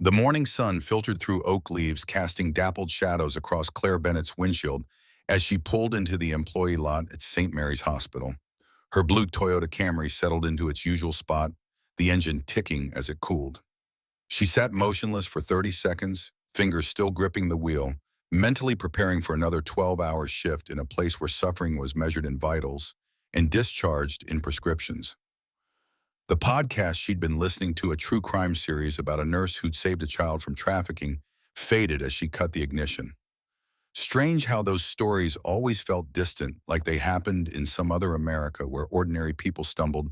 The morning sun filtered through oak leaves, casting dappled shadows across Claire Bennett's windshield as she pulled into the employee lot at St. Mary's Hospital. Her blue Toyota Camry settled into its usual spot, the engine ticking as it cooled. She sat motionless for 30 seconds, fingers still gripping the wheel, mentally preparing for another 12-hour shift in a place where suffering was measured in vitals and discharged in prescriptions. The podcast she'd been listening to, a true crime series about a nurse who'd saved a child from trafficking, faded as she cut the ignition. Strange how those stories always felt distant, like they happened in some other America where ordinary people stumbled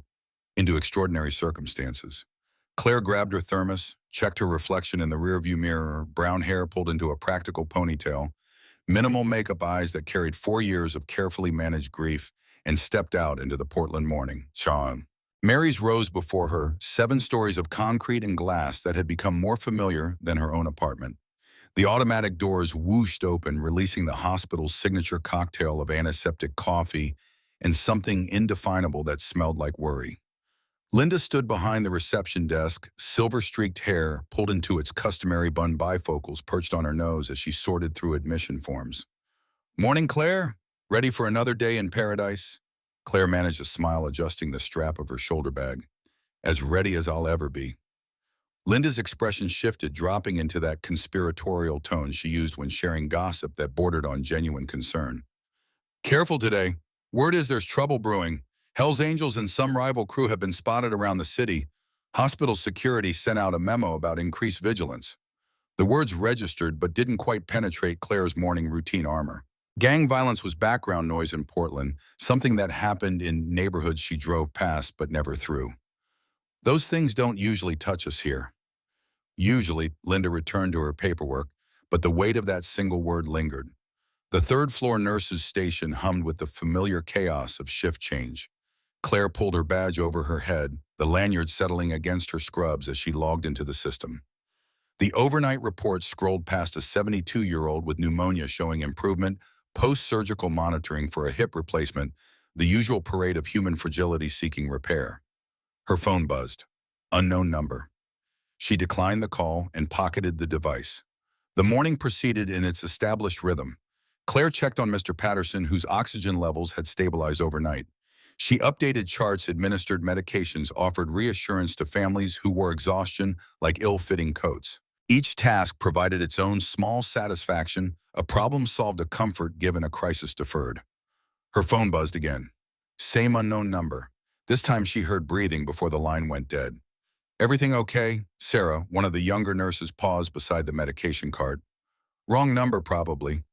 into extraordinary circumstances. Claire grabbed her thermos, checked her reflection in the rearview mirror, brown hair pulled into a practical ponytail, minimal makeup eyes that carried 4 years of carefully managed grief, and stepped out into the Portland morning. Sean. Mary's rose before her, 7 stories of concrete and glass that had become more familiar than her own apartment. The automatic doors whooshed open, releasing the hospital's signature cocktail of antiseptic coffee and something indefinable that smelled like worry. Linda stood behind the reception desk, silver-streaked hair pulled into its customary bun bifocals perched on her nose as she sorted through admission forms. "Morning, Claire. Ready for another day in paradise?" Claire managed a smile, adjusting the strap of her shoulder bag. "As ready as I'll ever be." Linda's expression shifted, dropping into that conspiratorial tone she used when sharing gossip that bordered on genuine concern. "Careful today. Word is there's trouble brewing. Hell's Angels and some rival crew have been spotted around the city. Hospital security sent out a memo about increased vigilance." The words registered but didn't quite penetrate Claire's morning routine armor. Gang violence was background noise in Portland, something that happened in neighborhoods she drove past but never through. "Those things don't usually touch us here." Usually, Linda returned to her paperwork, but the weight of that single word lingered. The third-floor nurse's station hummed with the familiar chaos of shift change. Claire pulled her badge over her head, the lanyard settling against her scrubs as she logged into the system. The overnight report scrolled past a 72-year-old with pneumonia showing improvement, post-surgical monitoring for a hip replacement, the usual parade of human fragility seeking repair. Her phone buzzed. Unknown number. She declined the call and pocketed the device. The morning proceeded in its established rhythm. Claire checked on Mr. Patterson, whose oxygen levels had stabilized overnight. She updated charts, administered medications, offered reassurance to families who wore exhaustion like ill-fitting coats. Each task provided its own small satisfaction, a problem solved, a comfort given, a crisis deferred. Her phone buzzed again. Same unknown number. This time she heard breathing before the line went dead. "Everything okay?" Sarah, one of the younger nurses, paused beside the medication cart. "Wrong number, probably."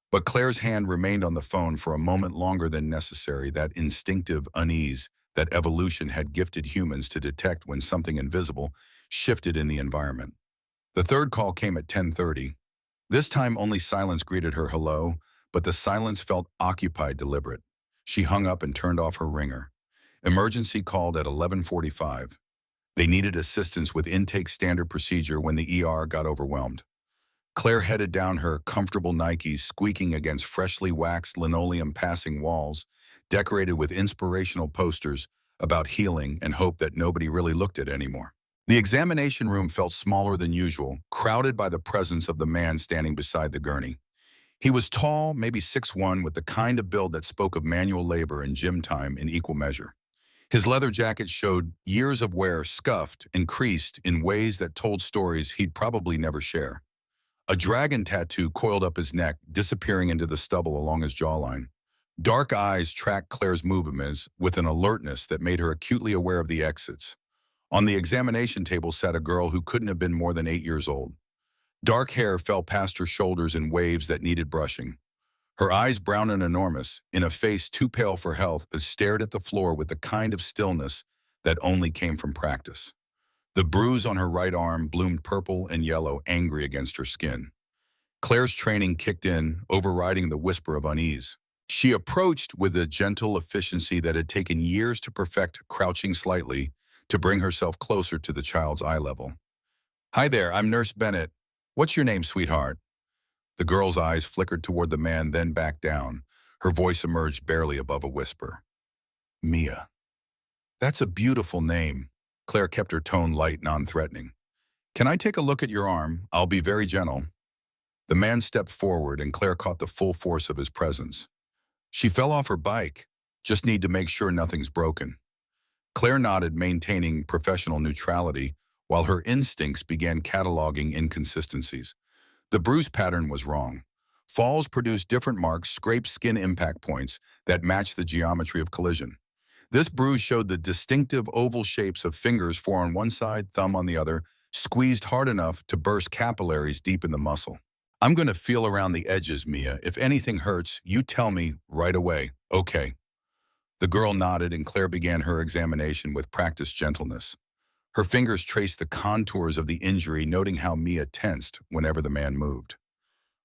But Claire's hand remained on the phone for a moment longer than necessary, that instinctive unease that evolution had gifted humans to detect when something invisible shifted in the environment. The third call came at 10:30. This time only silence greeted her hello, but the silence felt occupied, deliberate. She hung up and turned off her ringer. Emergency called at 11:45. They needed assistance with intake standard procedure when the ER got overwhelmed. Claire headed down, her comfortable Nikes squeaking against freshly waxed linoleum, passing walls, decorated with inspirational posters about healing and hope that nobody really looked at anymore. The examination room felt smaller than usual, crowded by the presence of the man standing beside the gurney. He was tall, maybe 6'1", with the kind of build that spoke of manual labor and gym time in equal measure. His leather jacket showed years of wear, scuffed and creased in ways that told stories he'd probably never share. A dragon tattoo coiled up his neck, disappearing into the stubble along his jawline. Dark eyes tracked Claire's movements with an alertness that made her acutely aware of the exits. On the examination table sat a girl who couldn't have been more than 8 years old. Dark hair fell past her shoulders in waves that needed brushing. Her eyes, brown and enormous, in a face too pale for health, stared at the floor with the kind of stillness that only came from practice. The bruise on her right arm bloomed purple and yellow, angry against her skin. Claire's training kicked in, overriding the whisper of unease. She approached with a gentle efficiency that had taken years to perfect, crouching slightly to bring herself closer to the child's eye level. "Hi there, I'm Nurse Bennett. What's your name, sweetheart?" The girl's eyes flickered toward the man, then back down. Her voice emerged barely above a whisper. "Mia." "That's a beautiful name." Claire kept her tone light, non-threatening. Can I take a look at your arm? I'll be very gentle. The man stepped forward and Claire caught the full force of his presence. She fell off her bike. Just need to make sure nothing's broken. Claire nodded, maintaining professional neutrality, while her instincts began cataloging inconsistencies. The bruise pattern was wrong. Falls produced different marks, scraped skin impact points that matched the geometry of collision. This bruise showed the distinctive oval shapes of fingers, four on one side, thumb on the other, squeezed hard enough to burst capillaries deep in the muscle. I'm going to feel around the edges, Mia. If anything hurts, you tell me right away. Okay. The girl nodded and Claire began her examination with practiced gentleness. Her fingers traced the contours of the injury, noting how Mia tensed whenever the man moved.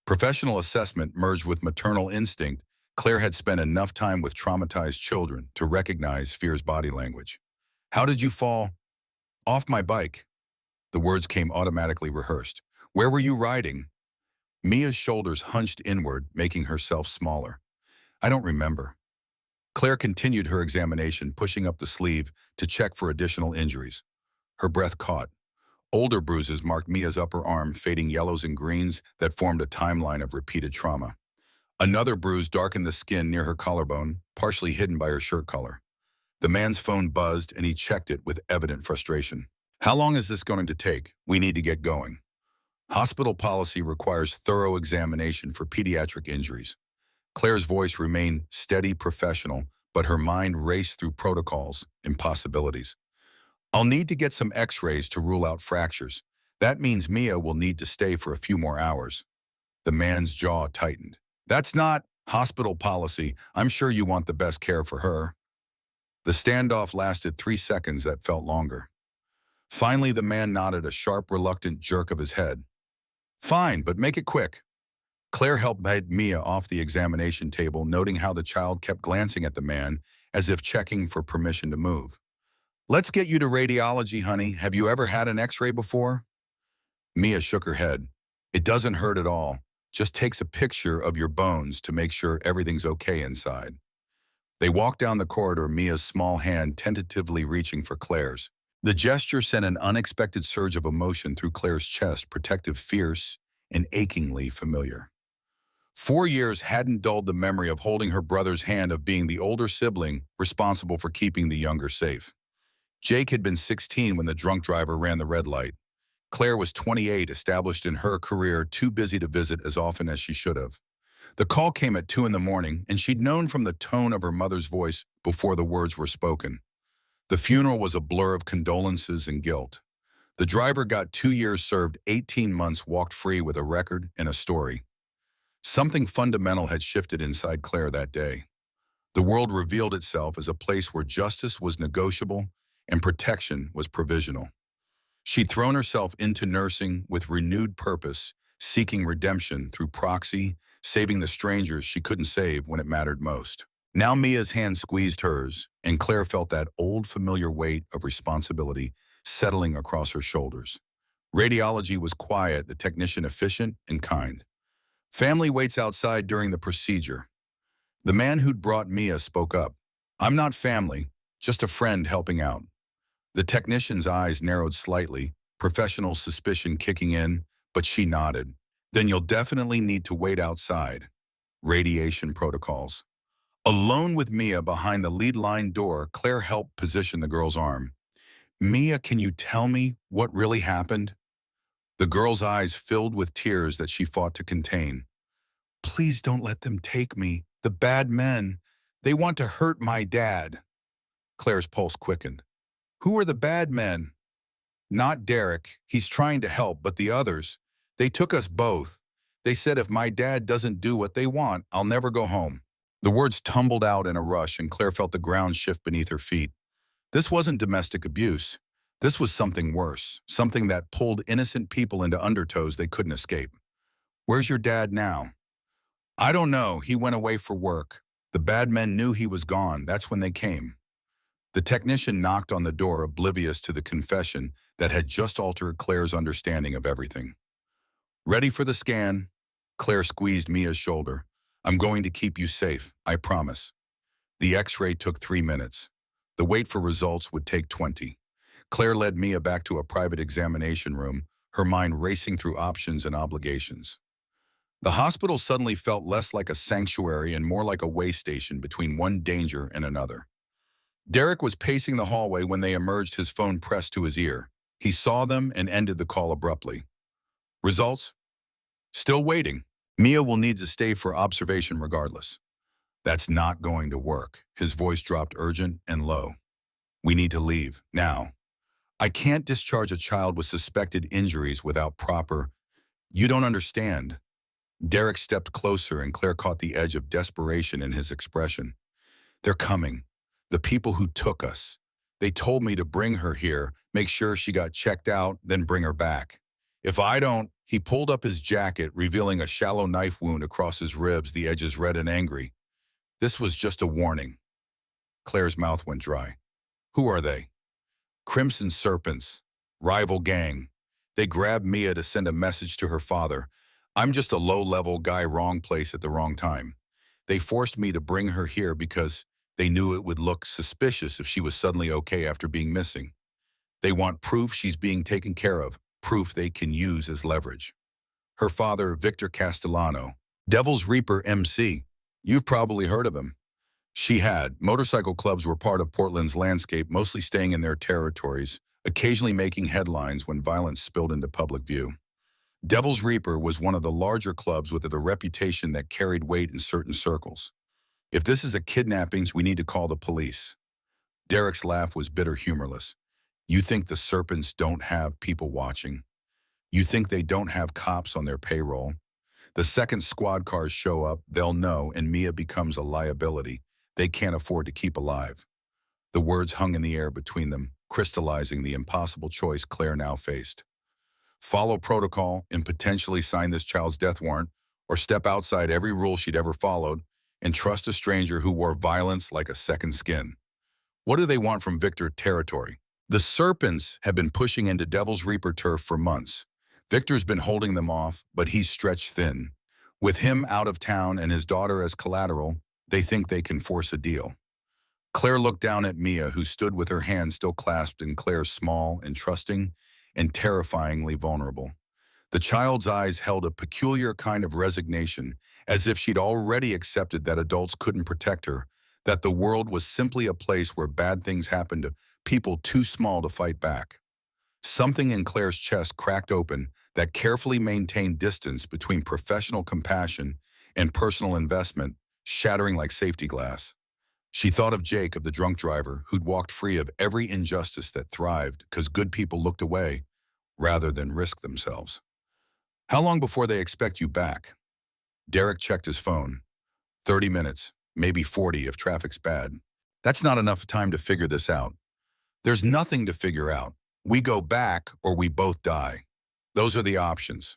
Professional assessment merged with maternal instinct. Claire had spent enough time with traumatized children to recognize fear's body language. How did you fall? Off my bike. The words came automatically rehearsed. Where were you riding? Mia's shoulders hunched inward, making herself smaller. I don't remember. Claire continued her examination, pushing up the sleeve to check for additional injuries. Her breath caught. Older bruises marked Mia's upper arm, fading yellows and greens that formed a timeline of repeated trauma. Another bruise darkened the skin near her collarbone, partially hidden by her shirt collar. The man's phone buzzed and he checked it with evident frustration. How long is this going to take? We need to get going. Hospital policy requires thorough examination for pediatric injuries. Claire's voice remained steady, professional, but her mind raced through protocols and possibilities. I'll need to get some x-rays to rule out fractures. That means Mia will need to stay for a few more hours. The man's jaw tightened. That's not hospital policy. I'm sure you want the best care for her. The standoff lasted 3 seconds that felt longer. Finally, the man nodded, a sharp, reluctant jerk of his head. Fine, but make it quick. Claire helped guide Mia off the examination table, noting how the child kept glancing at the man as if checking for permission to move. Let's get you to radiology, honey. Have you ever had an x-ray before? Mia shook her head. It doesn't hurt at all. Just takes a picture of your bones to make sure everything's okay inside. They walked down the corridor, Mia's small hand tentatively reaching for Claire's. The gesture sent an unexpected surge of emotion through Claire's chest, protective, fierce, and achingly familiar. 4 years hadn't dulled the memory of holding her brother's hand, of being the older sibling responsible for keeping the younger safe. Jake had been 16 when the drunk driver ran the red light. Claire was 28, established in her career, too busy to visit as often as she should have. The call came at 2 in the morning, and she'd known from the tone of her mother's voice before the words were spoken. The funeral was a blur of condolences and guilt. The driver got 2 years served, 18 months walked free with a record and a story. Something fundamental had shifted inside Claire that day. The world revealed itself as a place where justice was negotiable and protection was provisional. She'd thrown herself into nursing with renewed purpose, seeking redemption through proxy, saving the strangers she couldn't save when it mattered most. Now Mia's hand squeezed hers, and Claire felt that old familiar weight of responsibility settling across her shoulders. Radiology was quiet, the technician efficient and kind. Family waits outside during the procedure. The man who'd brought Mia spoke up. I'm not family, just a friend helping out. The technician's eyes narrowed slightly, professional suspicion kicking in, but she nodded. Then you'll definitely need to wait outside. Radiation protocols. Alone with Mia behind the lead line door, Claire helped position the girl's arm. Mia, can you tell me what really happened? The girl's eyes filled with tears that she fought to contain. Please don't let them take me. The bad men. They want to hurt my dad. Claire's pulse quickened. Who are the bad men? Not Derek. He's trying to help, but the others. They took us both. They said if my dad doesn't do what they want, I'll never go home. The words tumbled out in a rush, and Claire felt the ground shift beneath her feet. This wasn't domestic abuse. This was something worse, something that pulled innocent people into undertows they couldn't escape. Where's your dad now? I don't know. He went away for work. The bad men knew he was gone. That's when they came. The technician knocked on the door, oblivious to the confession that had just altered Claire's understanding of everything. Ready for the scan? Claire squeezed Mia's shoulder. I'm going to keep you safe, I promise. The x-ray took 3 minutes. The wait for results would take 20. Claire led Mia back to a private examination room, her mind racing through options and obligations. The hospital suddenly felt less like a sanctuary and more like a way station between one danger and another. Derek was pacing the hallway when they emerged, his phone pressed to his ear. He saw them and ended the call abruptly. Results? Still waiting. Mia will need to stay for observation regardless. That's not going to work. His voice dropped urgent and low. We need to leave, now. I can't discharge a child with suspected injuries without proper... You don't understand. Derek stepped closer and Claire caught the edge of desperation in his expression. They're coming. The people who took us. They told me to bring her here, make sure she got checked out, then bring her back. If I don't... He pulled up his jacket, revealing a shallow knife wound across his ribs, the edges red and angry. This was just a warning. Claire's mouth went dry. Who are they? Crimson Serpents. Rival gang. They grabbed Mia to send a message to her father. I'm just a low-level guy, wrong place at the wrong time. They forced me to bring her here because they knew it would look suspicious if she was suddenly okay after being missing. They want proof she's being taken care of, proof they can use as leverage. Her father, Victor Castellano, Devil's Reaper MC. You've probably heard of him. She had. Motorcycle clubs were part of Portland's landscape, mostly staying in their territories, occasionally making headlines when violence spilled into public view. Devil's Reaper was one of the larger clubs with a reputation that carried weight in certain circles. If this is a kidnapping, we need to call the police. Derek's laugh was bitter, humorless. You think the Serpents don't have people watching? You think they don't have cops on their payroll? The second squad cars show up, they'll know, and Mia becomes a liability they can't afford to keep alive. The words hung in the air between them, crystallizing the impossible choice Claire now faced. Follow protocol and potentially sign this child's death warrant, or step outside every rule she'd ever followed and trust a stranger who wore violence like a second skin. What do they want from Victor territory? The Serpents have been pushing into Devil's Reaper turf for months. Victor's been holding them off, but he's stretched thin. With him out of town and his daughter as collateral, they think they can force a deal. Claire looked down at Mia, who stood with her hand still clasped in Claire's, small and trusting and terrifyingly vulnerable. The child's eyes held a peculiar kind of resignation, as if she'd already accepted that adults couldn't protect her, that the world was simply a place where bad things happened to people too small to fight back. Something in Claire's chest cracked open, that carefully maintained distance between professional compassion and personal investment, shattering like safety glass. She thought of Jake, of the drunk driver, who'd walked free of every injustice that thrived because good people looked away rather than risk themselves. How long before they expect you back? Derek checked his phone. 30 minutes, maybe 40 if traffic's bad. That's not enough time to figure this out. There's nothing to figure out. We go back or we both die. Those are the options.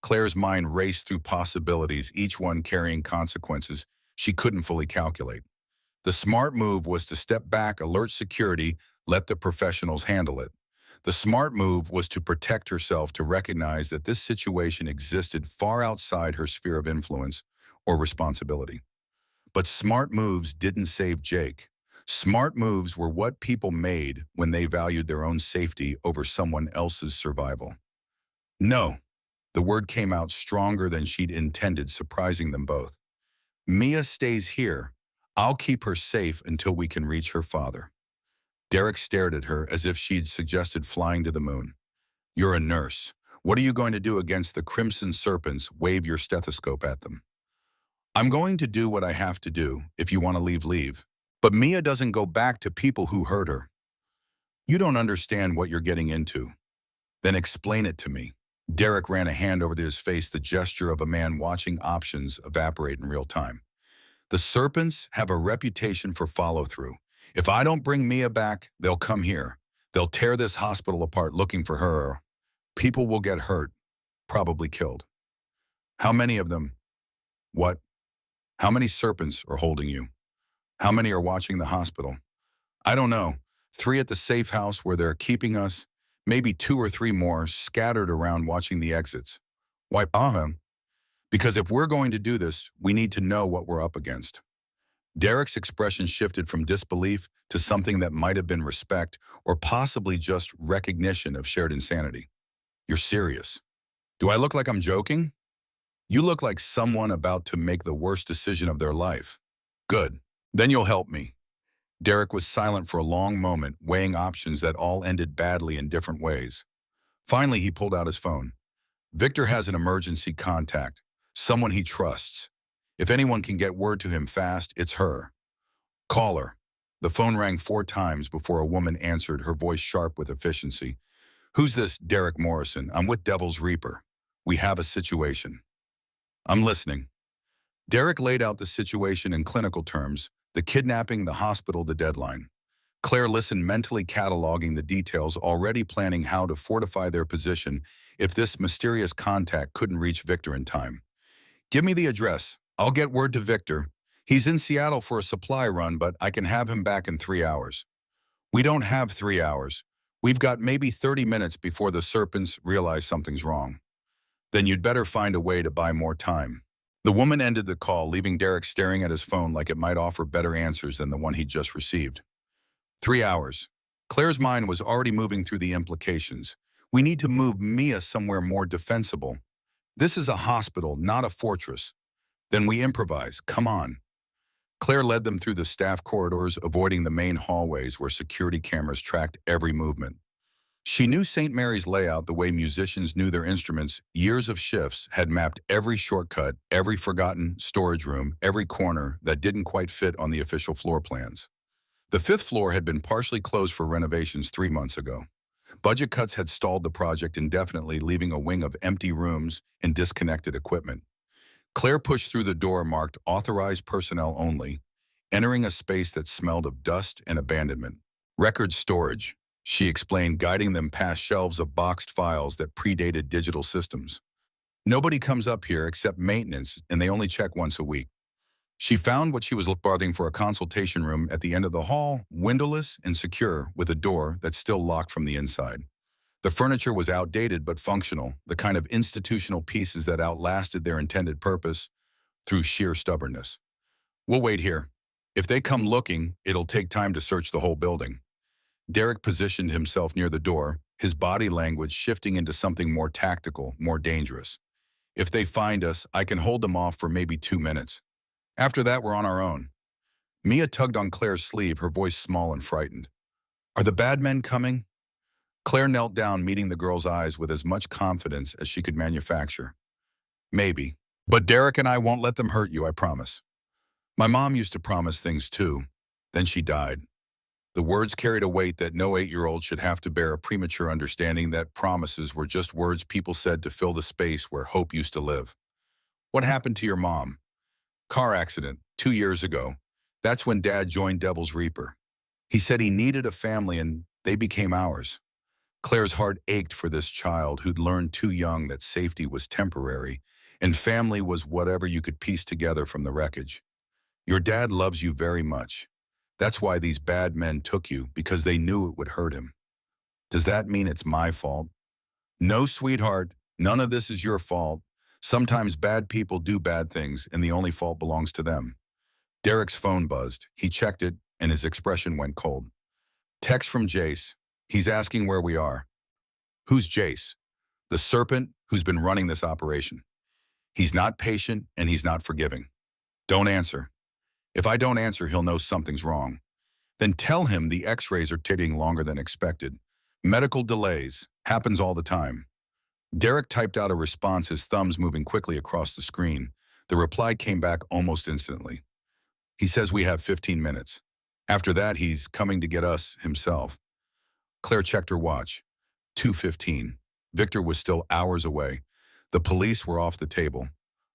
Claire's mind raced through possibilities, each one carrying consequences she couldn't fully calculate. The smart move was to step back, alert security, let the professionals handle it. The smart move was to protect herself, to recognize that this situation existed far outside her sphere of influence or responsibility. But smart moves didn't save Jake. Smart moves were what people made when they valued their own safety over someone else's survival. No, the word came out stronger than she'd intended, surprising them both. Mia stays here. I'll keep her safe until we can reach her father. Derek stared at her as if she'd suggested flying to the moon. You're a nurse. What are you going to do against the Crimson Serpents? Wave your stethoscope at them. I'm going to do what I have to do. If you want to leave, leave. But Mia doesn't go back to people who hurt her. You don't understand what you're getting into. Then explain it to me. Derek ran a hand over his face, the gesture of a man watching options evaporate in real time. The Serpents have a reputation for follow-through. If I don't bring Mia back, they'll come here. They'll tear this hospital apart looking for her. People will get hurt, probably killed. How many of them? What? How many Serpents are holding you? How many are watching the hospital? I don't know. 3 at the safe house where they're keeping us. Maybe 2 or 3 more scattered around watching the exits. Why? Because if we're going to do this, we need to know what we're up against. Derek's expression shifted from disbelief to something that might have been respect or possibly just recognition of shared insanity. You're serious. Do I look like I'm joking? You look like someone about to make the worst decision of their life. Good. Then you'll help me. Derek was silent for a long moment, weighing options that all ended badly in different ways. Finally, he pulled out his phone. Victor has an emergency contact, someone he trusts. If anyone can get word to him fast, it's her. Call her. The phone rang 4 times before a woman answered, her voice sharp with efficiency. Who's this? Derek Morrison. I'm with Devil's Reaper. We have a situation. I'm listening. Derek laid out the situation in clinical terms, the kidnapping, the hospital, the deadline. Claire listened, mentally cataloging the details, already planning how to fortify their position if this mysterious contact couldn't reach Victor in time. Give me the address. I'll get word to Victor. He's in Seattle for a supply run, but I can have him back in 3 hours. We don't have 3 hours. We've got maybe 30 minutes before the serpents realize something's wrong. Then you'd better find a way to buy more time. The woman ended the call, leaving Derek staring at his phone like it might offer better answers than the one he'd just received. 3 hours. Claire's mind was already moving through the implications. We need to move Mia somewhere more defensible. This is a hospital, not a fortress. Then we improvise. Come on. Claire led them through the staff corridors, avoiding the main hallways where security cameras tracked every movement. She knew St. Mary's layout the way musicians knew their instruments. Years of shifts had mapped every shortcut, every forgotten storage room, every corner that didn't quite fit on the official floor plans. The 5th floor had been partially closed for renovations 3 months ago. Budget cuts had stalled the project indefinitely, leaving a wing of empty rooms and disconnected equipment. Claire pushed through the door marked "Authorized Personnel Only," entering a space that smelled of dust and abandonment. Record storage, she explained, guiding them past shelves of boxed files that predated digital systems. Nobody comes up here except maintenance, and they only check once a week. She found what she was looking for, a consultation room at the end of the hall, windowless and secure, with a door that's still locked from the inside. The furniture was outdated but functional, the kind of institutional pieces that outlasted their intended purpose through sheer stubbornness. We'll wait here. If they come looking, it'll take time to search the whole building. Derek positioned himself near the door, his body language shifting into something more tactical, more dangerous. If they find us, I can hold them off for maybe 2 minutes. After that, we're on our own. Mia tugged on Claire's sleeve, her voice small and frightened. Are the bad men coming? Claire knelt down, meeting the girl's eyes with as much confidence as she could manufacture. Maybe. But Derek and I won't let them hurt you, I promise. My mom used to promise things too. Then she died. The words carried a weight that no 8-year-old should have to bear, a premature understanding that promises were just words people said to fill the space where hope used to live. What happened to your mom? Car accident, 2 years ago. That's when Dad joined Devil's Reaper. He said he needed a family and they became ours. Claire's heart ached for this child who'd learned too young that safety was temporary and family was whatever you could piece together from the wreckage. Your dad loves you very much. That's why these bad men took you, because they knew it would hurt him. Does that mean it's my fault? No, sweetheart, none of this is your fault. Sometimes bad people do bad things and the only fault belongs to them. Derek's phone buzzed. He checked it and his expression went cold. Text from Jace. He's asking where we are. Who's Jace? The serpent who's been running this operation. He's not patient and he's not forgiving. Don't answer. If I don't answer, he'll know something's wrong. Then tell him the x-rays are taking longer than expected. Medical delays. Happens all the time. Derek typed out a response, his thumbs moving quickly across the screen. The reply came back almost instantly. He says we have 15 minutes. After that, he's coming to get us himself. Claire checked her watch. 2:15. Victor was still hours away. The police were off the table.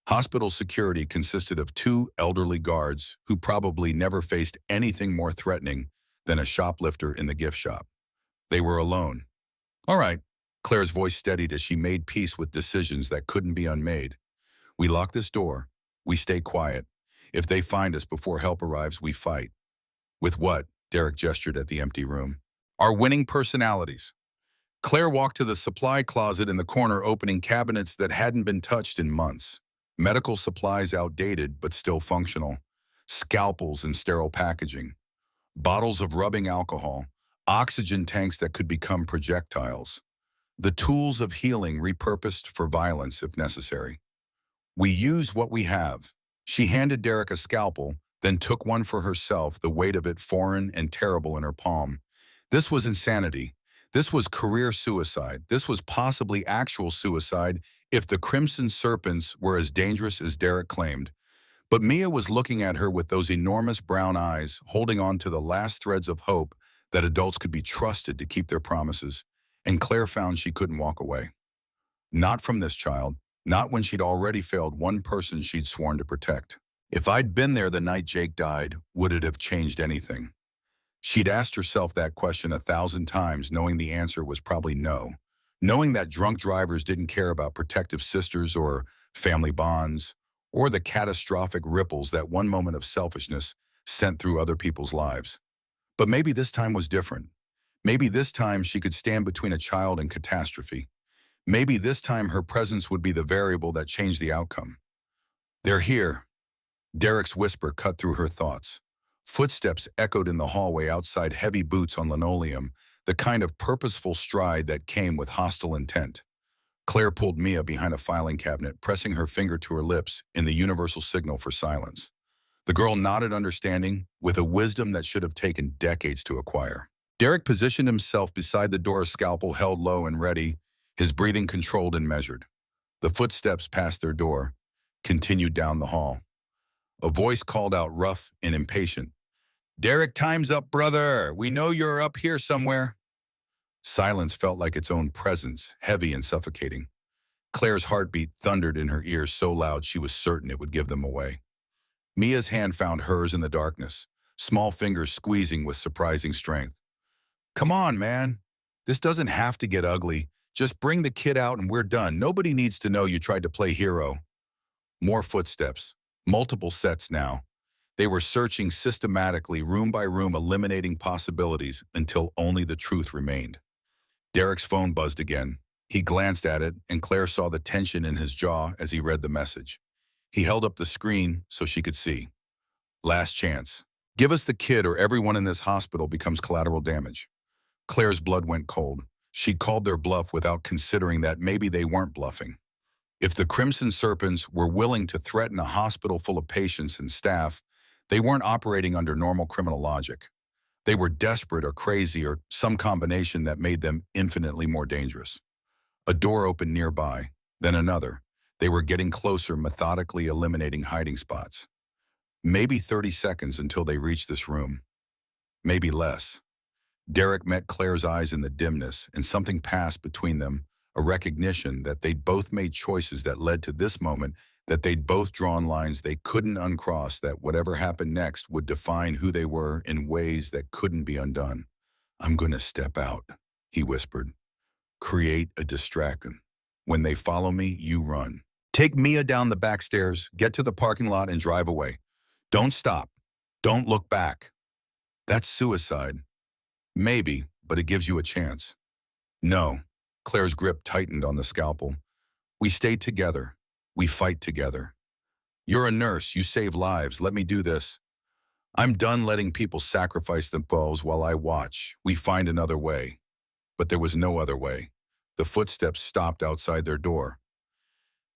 Hospital security consisted of 2 elderly guards who probably never faced anything more threatening than a shoplifter in the gift shop. They were alone. All right, Claire's voice steadied as she made peace with decisions that couldn't be unmade. We lock this door. We stay quiet. If they find us before help arrives, we fight. With what? Derek gestured at the empty room. Our winning personalities. Claire walked to the supply closet in the corner, opening cabinets that hadn't been touched in months. Medical supplies outdated but still functional. Scalpels in sterile packaging. Bottles of rubbing alcohol. Oxygen tanks that could become projectiles. The tools of healing repurposed for violence if necessary. We use what we have. She handed Derek a scalpel, then took one for herself, the weight of it foreign and terrible in her palm. This was insanity. This was career suicide. This was possibly actual suicide if the Crimson Serpents were as dangerous as Derek claimed. But Mia was looking at her with those enormous brown eyes, holding on to the last threads of hope that adults could be trusted to keep their promises. And Claire found she couldn't walk away. Not from this child, not when she'd already failed one person she'd sworn to protect. If I'd been there the night Jake died, would it have changed anything? She'd asked herself that question 1,000 times, knowing the answer was probably no. Knowing that drunk drivers didn't care about protective sisters or family bonds, or the catastrophic ripples that one moment of selfishness sent through other people's lives. But maybe this time was different. Maybe this time she could stand between a child and catastrophe. Maybe this time her presence would be the variable that changed the outcome. They're here. Derek's whisper cut through her thoughts. Footsteps echoed in the hallway outside, heavy boots on linoleum, the kind of purposeful stride that came with hostile intent. Claire pulled Mia behind a filing cabinet, pressing her finger to her lips in the universal signal for silence. The girl nodded understanding, with a wisdom that should have taken decades to acquire. Derek positioned himself beside the door, a scalpel held low and ready, his breathing controlled and measured. The footsteps past their door continued down the hall. A voice called out, rough and impatient. "Derek, time's up, brother. We know you're up here somewhere." Silence felt like its own presence, heavy and suffocating. Claire's heartbeat thundered in her ears so loud she was certain it would give them away. Mia's hand found hers in the darkness, small fingers squeezing with surprising strength. "Come on, man. This doesn't have to get ugly. Just bring the kid out and we're done. Nobody needs to know you tried to play hero." More footsteps, multiple sets now. They were searching systematically, room by room, eliminating possibilities until only the truth remained. Derek's phone buzzed again. He glanced at it, and Claire saw the tension in his jaw as he read the message. He held up the screen so she could see. "Last chance. Give us the kid or everyone in this hospital becomes collateral damage." Claire's blood went cold. She called their bluff without considering that maybe they weren't bluffing. If the Crimson Serpents were willing to threaten a hospital full of patients and staff, they weren't operating under normal criminal logic. They were desperate or crazy or some combination that made them infinitely more dangerous. A door opened nearby, then another. They were getting closer, methodically eliminating hiding spots. Maybe 30 seconds until they reached this room. Maybe less. Derek met Claire's eyes in the dimness, and something passed between them, a recognition that they'd both made choices that led to this moment, that they'd both drawn lines they couldn't uncross, that whatever happened next would define who they were in ways that couldn't be undone. "I'm going to step out," he whispered. "Create a distraction. When they follow me, you run. Take Mia down the back stairs, get to the parking lot, and drive away. Don't stop. Don't look back." "That's suicide." "Maybe, but it gives you a chance." "No." Claire's grip tightened on the scalpel. "We stay together. We fight together. You're a nurse. You save lives. Let me do this. I'm done letting people sacrifice themselves while I watch. We find another way." But there was no other way. The footsteps stopped outside their door.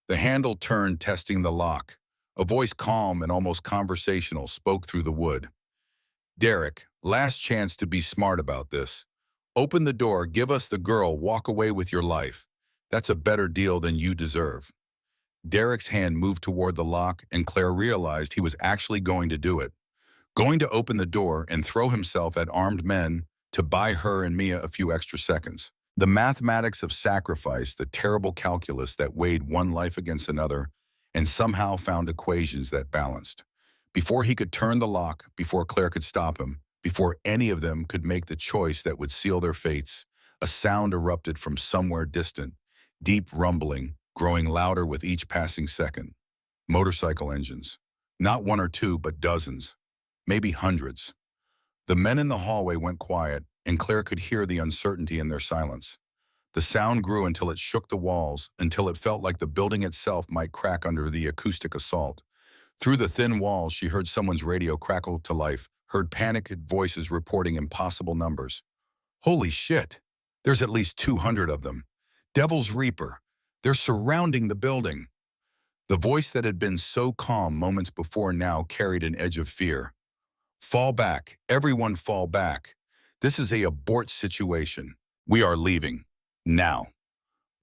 The handle turned, testing the lock. A voice, calm and almost conversational, spoke through the wood. "Derek, last chance to be smart about this. Open the door, give us the girl, walk away with your life. That's a better deal than you deserve." Derek's hand moved toward the lock, and Claire realized he was actually going to do it. Going to open the door and throw himself at armed men to buy her and Mia a few extra seconds. The mathematics of sacrifice, the terrible calculus that weighed one life against another, and somehow found equations that balanced. Before he could turn the lock, before Claire could stop him, before any of them could make the choice that would seal their fates, a sound erupted from somewhere distant, deep rumbling, growing louder with each passing second. Motorcycle engines. Not one or two, but dozens. Maybe hundreds. The men in the hallway went quiet, and Claire could hear the uncertainty in their silence. The sound grew until it shook the walls, until it felt like the building itself might crack under the acoustic assault. Through the thin walls, she heard someone's radio crackle to life, heard panicked voices reporting impossible numbers. "Holy shit! There's at least 200 of them. Devil's Reaper. They're surrounding the building. The voice that had been so calm moments before now carried an edge of fear. Fall back. Everyone fall back. This is a abort situation. We are leaving. Now.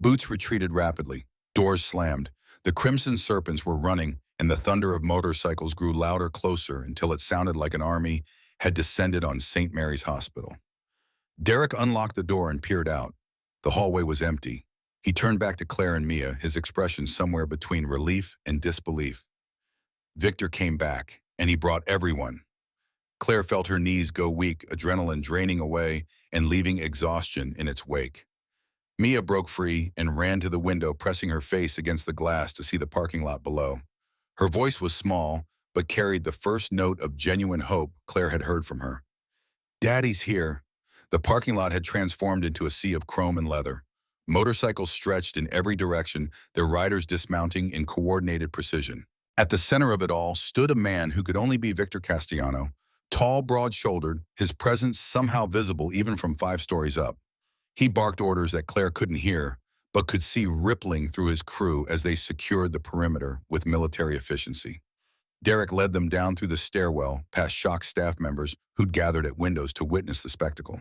Boots retreated rapidly. Doors slammed. The Crimson Serpents were running, and the thunder of motorcycles grew louder, closer, until it sounded like an army had descended on St. Mary's Hospital. Derek unlocked the door and peered out. The hallway was empty. He turned back to Claire and Mia, his expression somewhere between relief and disbelief. Victor came back, and he brought everyone. Claire felt her knees go weak, adrenaline draining away and leaving exhaustion in its wake. Mia broke free and ran to the window, pressing her face against the glass to see the parking lot below. Her voice was small, but carried the first note of genuine hope Claire had heard from her. Daddy's here. The parking lot had transformed into a sea of chrome and leather. Motorcycles stretched in every direction, their riders dismounting in coordinated precision. At the center of it all stood a man who could only be Victor Castellano, tall, broad-shouldered, his presence somehow visible even from 5 stories up. He barked orders that Claire couldn't hear, but could see rippling through his crew as they secured the perimeter with military efficiency. Derek led them down through the stairwell, past shocked staff members who'd gathered at windows to witness the spectacle.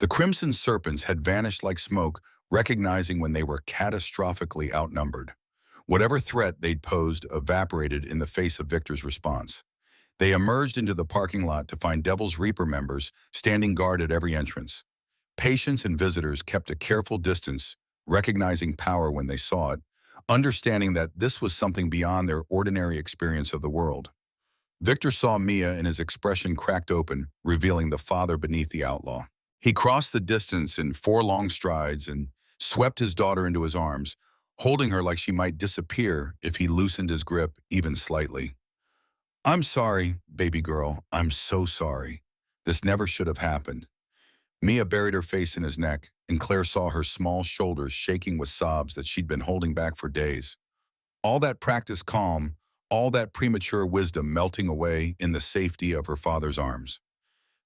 The Crimson Serpents had vanished like smoke, recognizing when they were catastrophically outnumbered. Whatever threat they'd posed evaporated in the face of Victor's response. They emerged into the parking lot to find Devil's Reaper members standing guard at every entrance. Patients and visitors kept a careful distance, recognizing power when they saw it, understanding that this was something beyond their ordinary experience of the world. Victor saw Mia and his expression cracked open, revealing the father beneath the outlaw. He crossed the distance in 4 long strides and swept his daughter into his arms, holding her like she might disappear if he loosened his grip even slightly. I'm sorry, baby girl. I'm so sorry. This never should have happened. Mia buried her face in his neck, and Claire saw her small shoulders shaking with sobs that she'd been holding back for days. All that practiced calm, all that premature wisdom melting away in the safety of her father's arms.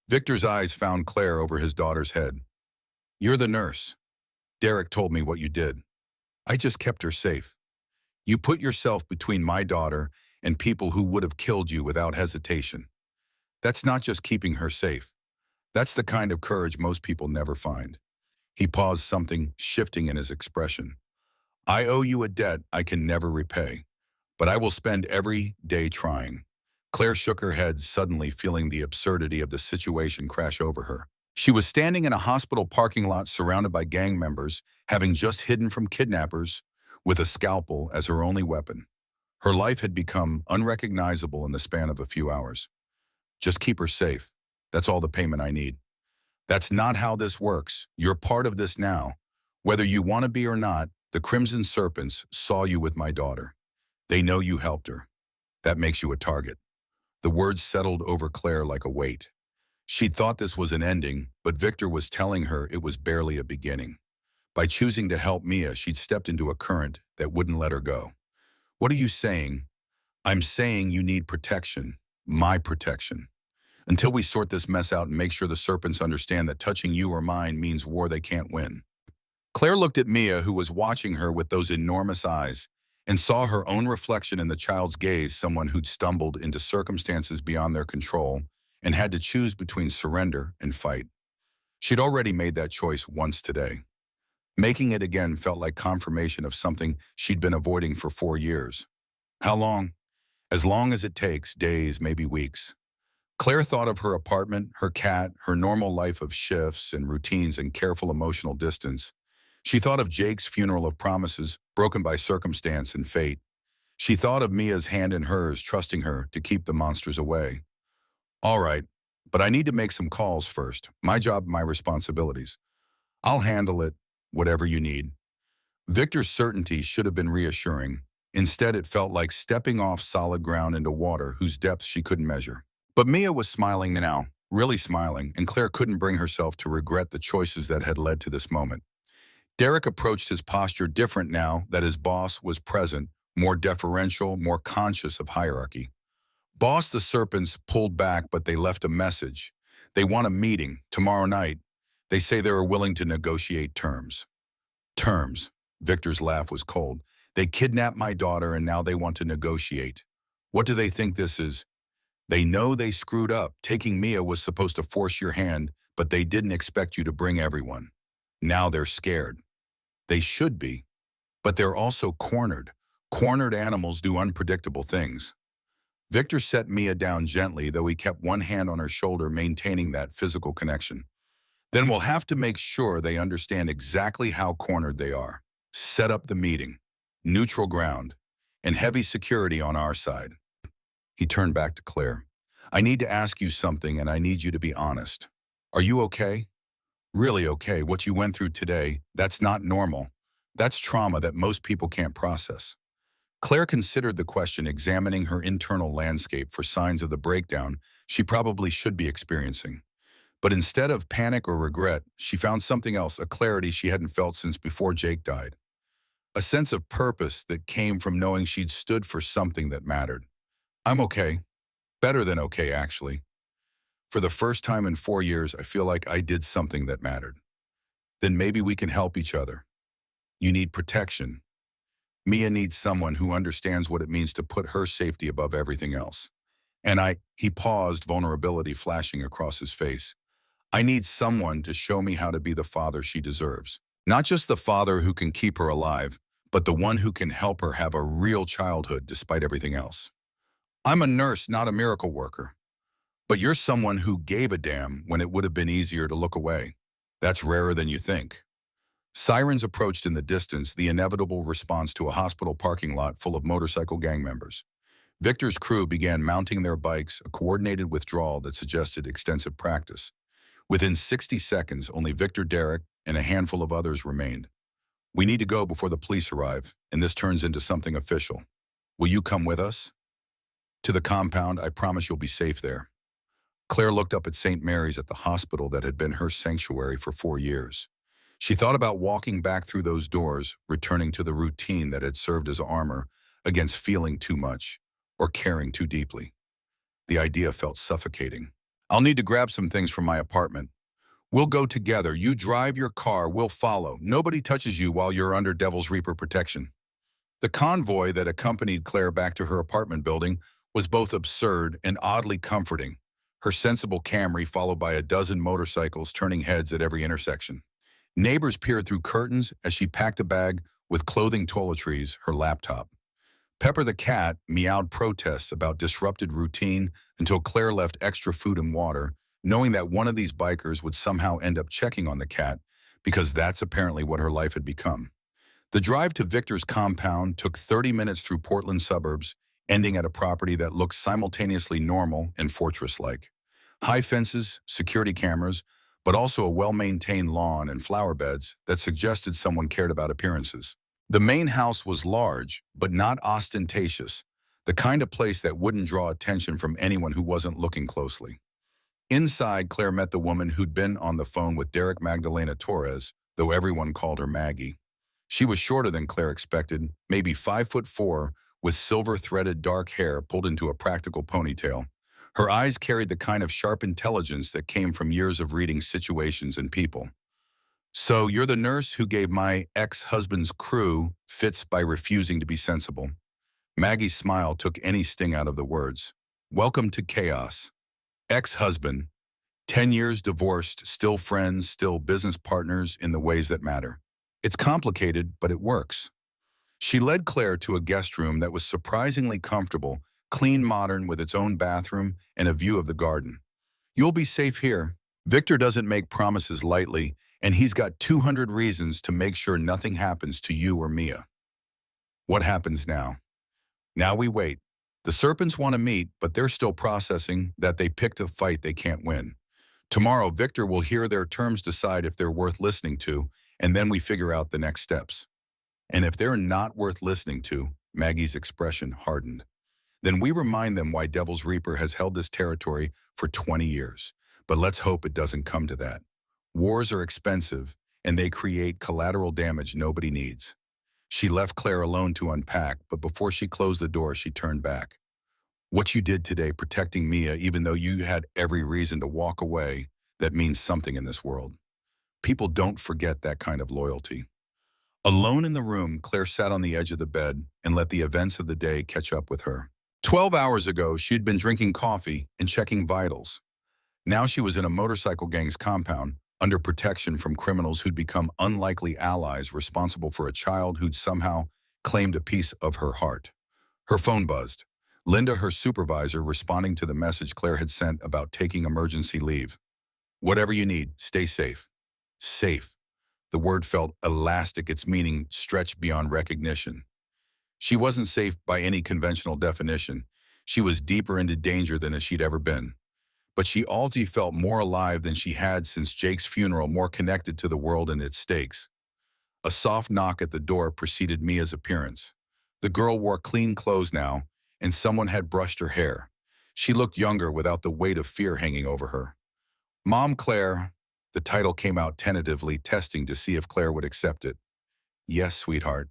Victor's eyes found Claire over his daughter's head. You're the nurse. Derek told me what you did. I just kept her safe. You put yourself between my daughter and people who would have killed you without hesitation. That's not just keeping her safe. That's the kind of courage most people never find. He paused, something shifting in his expression. I owe you a debt I can never repay, but I will spend every day trying. Claire shook her head, suddenly feeling the absurdity of the situation crash over her. She was standing in a hospital parking lot surrounded by gang members, having just hidden from kidnappers, with a scalpel as her only weapon. Her life had become unrecognizable in the span of a few hours. Just keep her safe. That's all the payment I need. That's not how this works. You're part of this now. Whether you want to be or not, the Crimson Serpents saw you with my daughter. They know you helped her. That makes you a target. The words settled over Claire like a weight. She'd thought this was an ending, but Victor was telling her it was barely a beginning. By choosing to help Mia, she'd stepped into a current that wouldn't let her go. What are you saying? I'm saying you need protection. My protection. Until we sort this mess out and make sure the Serpents understand that touching you or mine means war they can't win. Claire looked at Mia, who was watching her with those enormous eyes, and saw her own reflection in the child's gaze, someone who'd stumbled into circumstances beyond their control and had to choose between surrender and fight. She'd already made that choice once today. Making it again felt like confirmation of something she'd been avoiding for 4 years. How long? As long as it takes, days, maybe weeks. Claire thought of her apartment, her cat, her normal life of shifts and routines and careful emotional distance. She thought of Jake's funeral of promises, broken by circumstance and fate. She thought of Mia's hand in hers, trusting her to keep the monsters away. All right, but I need to make some calls first. My job, my responsibilities. I'll handle it, whatever you need. Victor's certainty should have been reassuring. Instead, it felt like stepping off solid ground into water whose depth she couldn't measure. But Mia was smiling now, really smiling, and Claire couldn't bring herself to regret the choices that had led to this moment. Derek approached his posture different now that his boss was present, more deferential, more conscious of hierarchy. Boss, the Serpents pulled back, but they left a message. They want a meeting tomorrow night. They say they are willing to negotiate terms. Terms. Victor's laugh was cold. They kidnapped my daughter and now they want to negotiate. What do they think this is? They know they screwed up. Taking Mia was supposed to force your hand, but they didn't expect you to bring everyone. Now they're scared. They should be. But they're also cornered. Cornered animals do unpredictable things. Victor set Mia down gently, though he kept one hand on her shoulder, maintaining that physical connection. Then we'll have to make sure they understand exactly how cornered they are. Set up the meeting. Neutral ground. And heavy security on our side. He turned back to Claire. I need to ask you something, and I need you to be honest. Are you okay? Really okay. What you went through today, that's not normal. That's trauma that most people can't process. Claire considered the question, examining her internal landscape for signs of the breakdown she probably should be experiencing. But instead of panic or regret, she found something else, a clarity she hadn't felt since before Jake died. A sense of purpose that came from knowing she'd stood for something that mattered. I'm okay. Better than okay, actually. For the first time in 4 years, I feel like I did something that mattered. Then maybe we can help each other. You need protection. Mia needs someone who understands what it means to put her safety above everything else. He paused, vulnerability flashing across his face. I need someone to show me how to be the father she deserves. Not just the father who can keep her alive, but the one who can help her have a real childhood despite everything else. I'm a nurse, not a miracle worker. But you're someone who gave a damn when it would have been easier to look away. That's rarer than you think. Sirens approached in the distance, the inevitable response to a hospital parking lot full of motorcycle gang members. Victor's crew began mounting their bikes, a coordinated withdrawal that suggested extensive practice. Within 60 seconds, only Victor, Derek, and a handful of others remained. We need to go before the police arrive, and this turns into something official. Will you come with us? To the compound. I promise you'll be safe there. Claire looked up at St. Mary's, at the hospital that had been her sanctuary for 4 years. She thought about walking back through those doors, returning to the routine that had served as armor against feeling too much or caring too deeply. The idea felt suffocating. I'll need to grab some things from my apartment. We'll go together. You drive your car, we'll follow. Nobody touches you while you're under Devil's Reaper protection. The convoy that accompanied Claire back to her apartment building was both absurd and oddly comforting. Her sensible Camry followed by a dozen motorcycles turning heads at every intersection. Neighbors peered through curtains as she packed a bag with clothing, toiletries, her laptop. Pepper the cat meowed protests about disrupted routine until Claire left extra food and water, knowing that one of these bikers would somehow end up checking on the cat, because that's apparently what her life had become. The drive to Victor's compound took 30 minutes through Portland suburbs, ending at a property that looked simultaneously normal and fortress-like. High fences, security cameras, but also a well-maintained lawn and flower beds that suggested someone cared about appearances. The main house was large, but not ostentatious, the kind of place that wouldn't draw attention from anyone who wasn't looking closely. Inside, Claire met the woman who'd been on the phone with Derek, Magdalena Torres, though everyone called her Maggie. She was shorter than Claire expected, maybe 5'4", with silver-threaded dark hair pulled into a practical ponytail. Her eyes carried the kind of sharp intelligence that came from years of reading situations and people. So you're the nurse who gave my ex-husband's crew fits by refusing to be sensible. Maggie's smile took any sting out of the words. Welcome to chaos. Ex-husband, 10 years divorced, still friends, still business partners in the ways that matter. It's complicated, but it works. She led Claire to a guest room that was surprisingly comfortable, clean, modern, with its own bathroom and a view of the garden. You'll be safe here. Victor doesn't make promises lightly, and he's got 200 reasons to make sure nothing happens to you or Mia. What happens now? Now we wait. The Serpents want to meet, but they're still processing that they picked a fight they can't win. Tomorrow, Victor will hear their terms, decide if they're worth listening to, and then we figure out the next steps. And if they're not worth listening to, Maggie's expression hardened. Then we remind them why Devil's Reaper has held this territory for 20 years. But let's hope it doesn't come to that. Wars are expensive, and they create collateral damage nobody needs. She left Claire alone to unpack, but before she closed the door, she turned back. What you did today, protecting Mia, even though you had every reason to walk away, that means something in this world. People don't forget that kind of loyalty. Alone in the room, Claire sat on the edge of the bed and let the events of the day catch up with her. 12 hours ago, she'd been drinking coffee and checking vitals. Now she was in a motorcycle gang's compound, under protection from criminals who'd become unlikely allies responsible for a child who'd somehow claimed a piece of her heart. Her phone buzzed. Linda, her supervisor, responding to the message Claire had sent about taking emergency leave. Whatever you need, stay safe. Safe. The word felt elastic, its meaning stretched beyond recognition. She wasn't safe by any conventional definition. She was deeper into danger than she'd ever been. But she already felt more alive than she had since Jake's funeral, more connected to the world and its stakes. A soft knock at the door preceded Mia's appearance. The girl wore clean clothes now, and someone had brushed her hair. She looked younger without the weight of fear hanging over her. Mom Claire, the title came out tentatively, testing to see if Claire would accept it. Yes, sweetheart.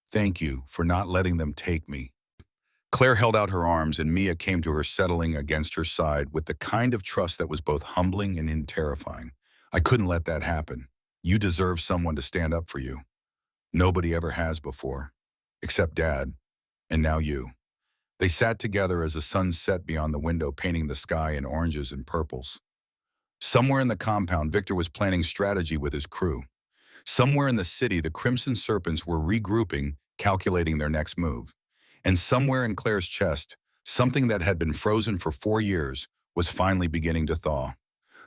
Thank you for not letting them take me. Claire held out her arms and Mia came to her, settling against her side with the kind of trust that was both humbling and terrifying. I couldn't let that happen. You deserve someone to stand up for you. Nobody ever has before. Except Dad. And now you. They sat together as the sun set beyond the window, painting the sky in oranges and purples. Somewhere in the compound, Victor was planning strategy with his crew. Somewhere in the city, the Crimson Serpents were regrouping, calculating their next move. And somewhere in Claire's chest, something that had been frozen for 4 years was finally beginning to thaw.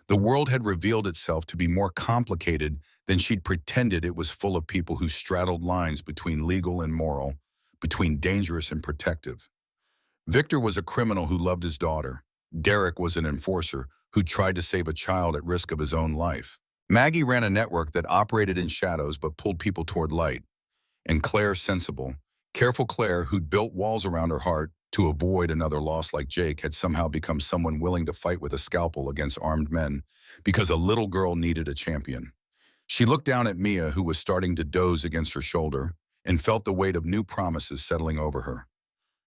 The world had revealed itself to be more complicated than she'd pretended. It was full of people who straddled lines between legal and moral, between dangerous and protective. Victor was a criminal who loved his daughter. Derek was an enforcer who tried to save a child at risk of his own life. Maggie ran a network that operated in shadows but pulled people toward light. And Claire, sensible, careful Claire, who'd built walls around her heart to avoid another loss like Jake, had somehow become someone willing to fight with a scalpel against armed men because a little girl needed a champion. She looked down at Mia, who was starting to doze against her shoulder, and felt the weight of new promises settling over her.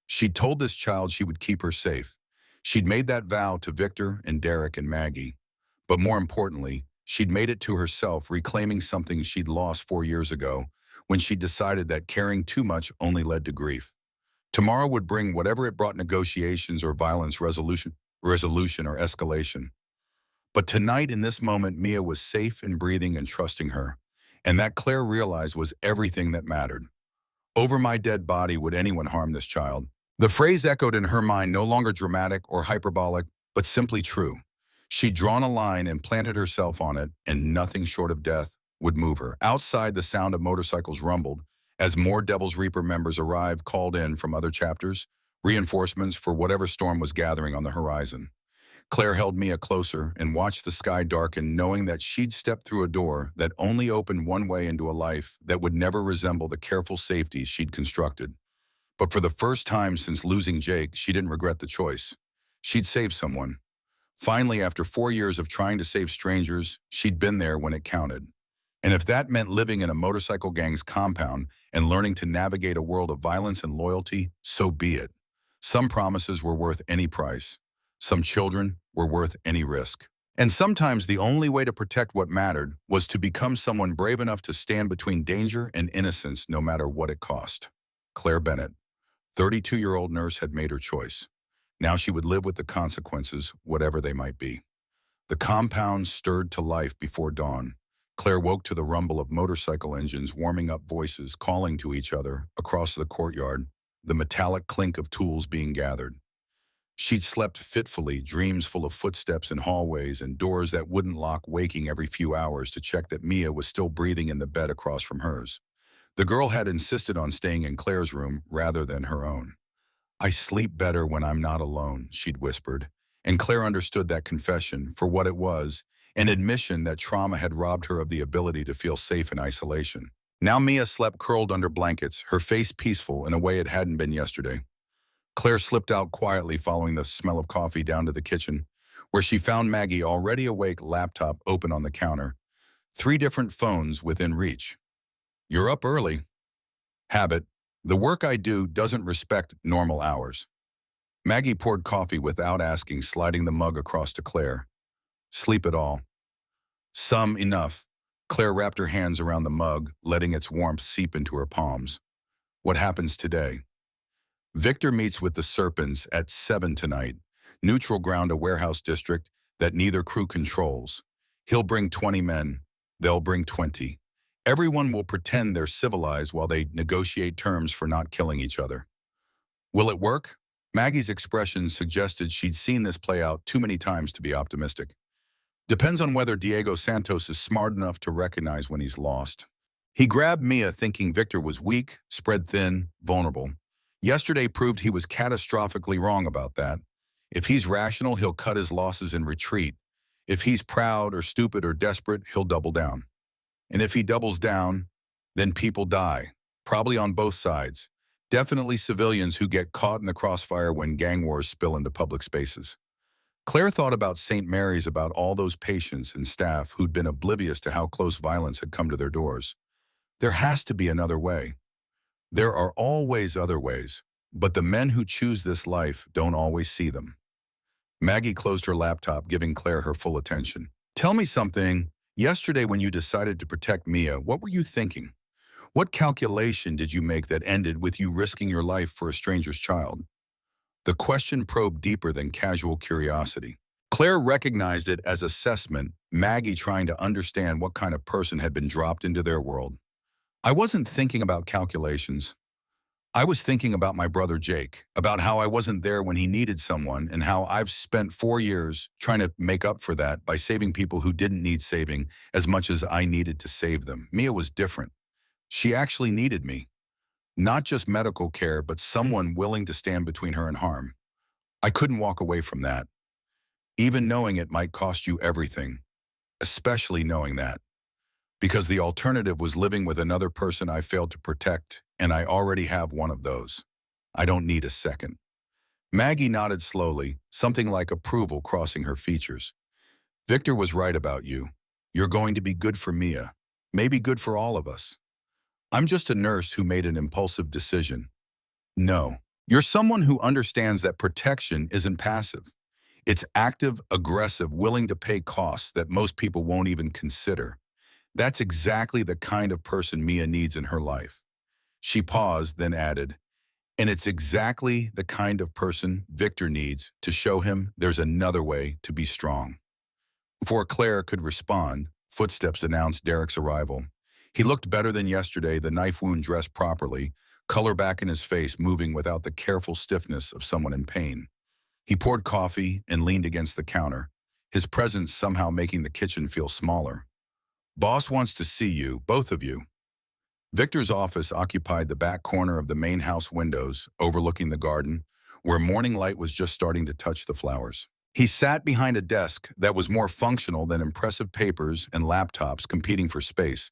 She'd told this child she would keep her safe. She'd made that vow to Victor and Derek and Maggie. But more importantly, she'd made it to herself, reclaiming something she'd lost 4 years ago when she decided that caring too much only led to grief. Tomorrow would bring whatever it brought: negotiations or violence, resolution or escalation. But tonight, in this moment, Mia was safe and breathing and trusting her. And that, Claire realized, was everything that mattered. Over my dead body would anyone harm this child? The phrase echoed in her mind, no longer dramatic or hyperbolic, but simply true. She'd drawn a line and planted herself on it, and nothing short of death would move her. Outside, the sound of motorcycles rumbled as more Devil's Reaper members arrived, called in from other chapters, reinforcements for whatever storm was gathering on the horizon. Claire held Mia closer and watched the sky darken, knowing that she'd stepped through a door that only opened one way into a life that would never resemble the careful safety she'd constructed. But for the first time since losing Jake, she didn't regret the choice. She'd saved someone. Finally, after 4 years of trying to save strangers, she'd been there when it counted. And if that meant living in a motorcycle gang's compound and learning to navigate a world of violence and loyalty, so be it. Some promises were worth any price. Some children were worth any risk. And sometimes the only way to protect what mattered was to become someone brave enough to stand between danger and innocence, no matter what it cost. Claire Bennett, 32-year-old nurse, had made her choice. Now she would live with the consequences, whatever they might be. The compound stirred to life before dawn. Claire woke to the rumble of motorcycle engines, warming up voices calling to each other across the courtyard, the metallic clink of tools being gathered. She'd slept fitfully, dreams full of footsteps in hallways and doors that wouldn't lock, waking every few hours to check that Mia was still breathing in the bed across from hers. The girl had insisted on staying in Claire's room rather than her own. I sleep better when I'm not alone, she'd whispered, and Claire understood that confession for what it was, an admission that trauma had robbed her of the ability to feel safe in isolation. Now Mia slept curled under blankets, her face peaceful in a way it hadn't been yesterday. Claire slipped out quietly, following the smell of coffee, down to the kitchen, where she found Maggie already awake, laptop open on the counter, 3 different phones within reach. You're up early. Habit. The work I do doesn't respect normal hours. Maggie poured coffee without asking, sliding the mug across to Claire. Sleep at all? Some, enough. Claire wrapped her hands around the mug, letting its warmth seep into her palms. What happens today? Victor meets with the Serpents at 7 tonight. Neutral ground, a warehouse district that neither crew controls. He'll bring 20 men. They'll bring 20. Everyone will pretend they're civilized while they negotiate terms for not killing each other. Will it work? Maggie's expression suggested she'd seen this play out too many times to be optimistic. Depends on whether Diego Santos is smart enough to recognize when he's lost. He grabbed Mia thinking Victor was weak, spread thin, vulnerable. Yesterday proved he was catastrophically wrong about that. If he's rational, he'll cut his losses and retreat. If he's proud or stupid or desperate, he'll double down. And if he doubles down, then people die, probably on both sides. Definitely civilians who get caught in the crossfire when gang wars spill into public spaces. Claire thought about St. Mary's, about all those patients and staff who'd been oblivious to how close violence had come to their doors. There has to be another way. There are always other ways, but the men who choose this life don't always see them. Maggie closed her laptop, giving Claire her full attention. Tell me something. Yesterday when you decided to protect Mia, what were you thinking? What calculation did you make that ended with you risking your life for a stranger's child? The question probed deeper than casual curiosity. Claire recognized it as assessment, Maggie trying to understand what kind of person had been dropped into their world. I wasn't thinking about calculations. I was thinking about my brother Jake, about how I wasn't there when he needed someone, and how I've spent 4 years trying to make up for that by saving people who didn't need saving as much as I needed to save them. Mia was different. She actually needed me. Not just medical care, but someone willing to stand between her and harm. I couldn't walk away from that, even knowing it might cost you everything, especially knowing that. Because the alternative was living with another person I failed to protect, and I already have one of those. I don't need a second. Maggie nodded slowly, something like approval crossing her features. Victor was right about you. You're going to be good for Mia, maybe good for all of us. I'm just a nurse who made an impulsive decision. No, you're someone who understands that protection isn't passive. It's active, aggressive, willing to pay costs that most people won't even consider. That's exactly the kind of person Mia needs in her life. She paused, then added, and it's exactly the kind of person Victor needs to show him there's another way to be strong. Before Claire could respond, footsteps announced Derek's arrival. He looked better than yesterday, the knife wound dressed properly, color back in his face, moving without the careful stiffness of someone in pain. He poured coffee and leaned against the counter, his presence somehow making the kitchen feel smaller. Boss wants to see you, both of you. Victor's office occupied the back corner of the main house windows, overlooking the garden, where morning light was just starting to touch the flowers. He sat behind a desk that was more functional than impressive papers and laptops competing for space.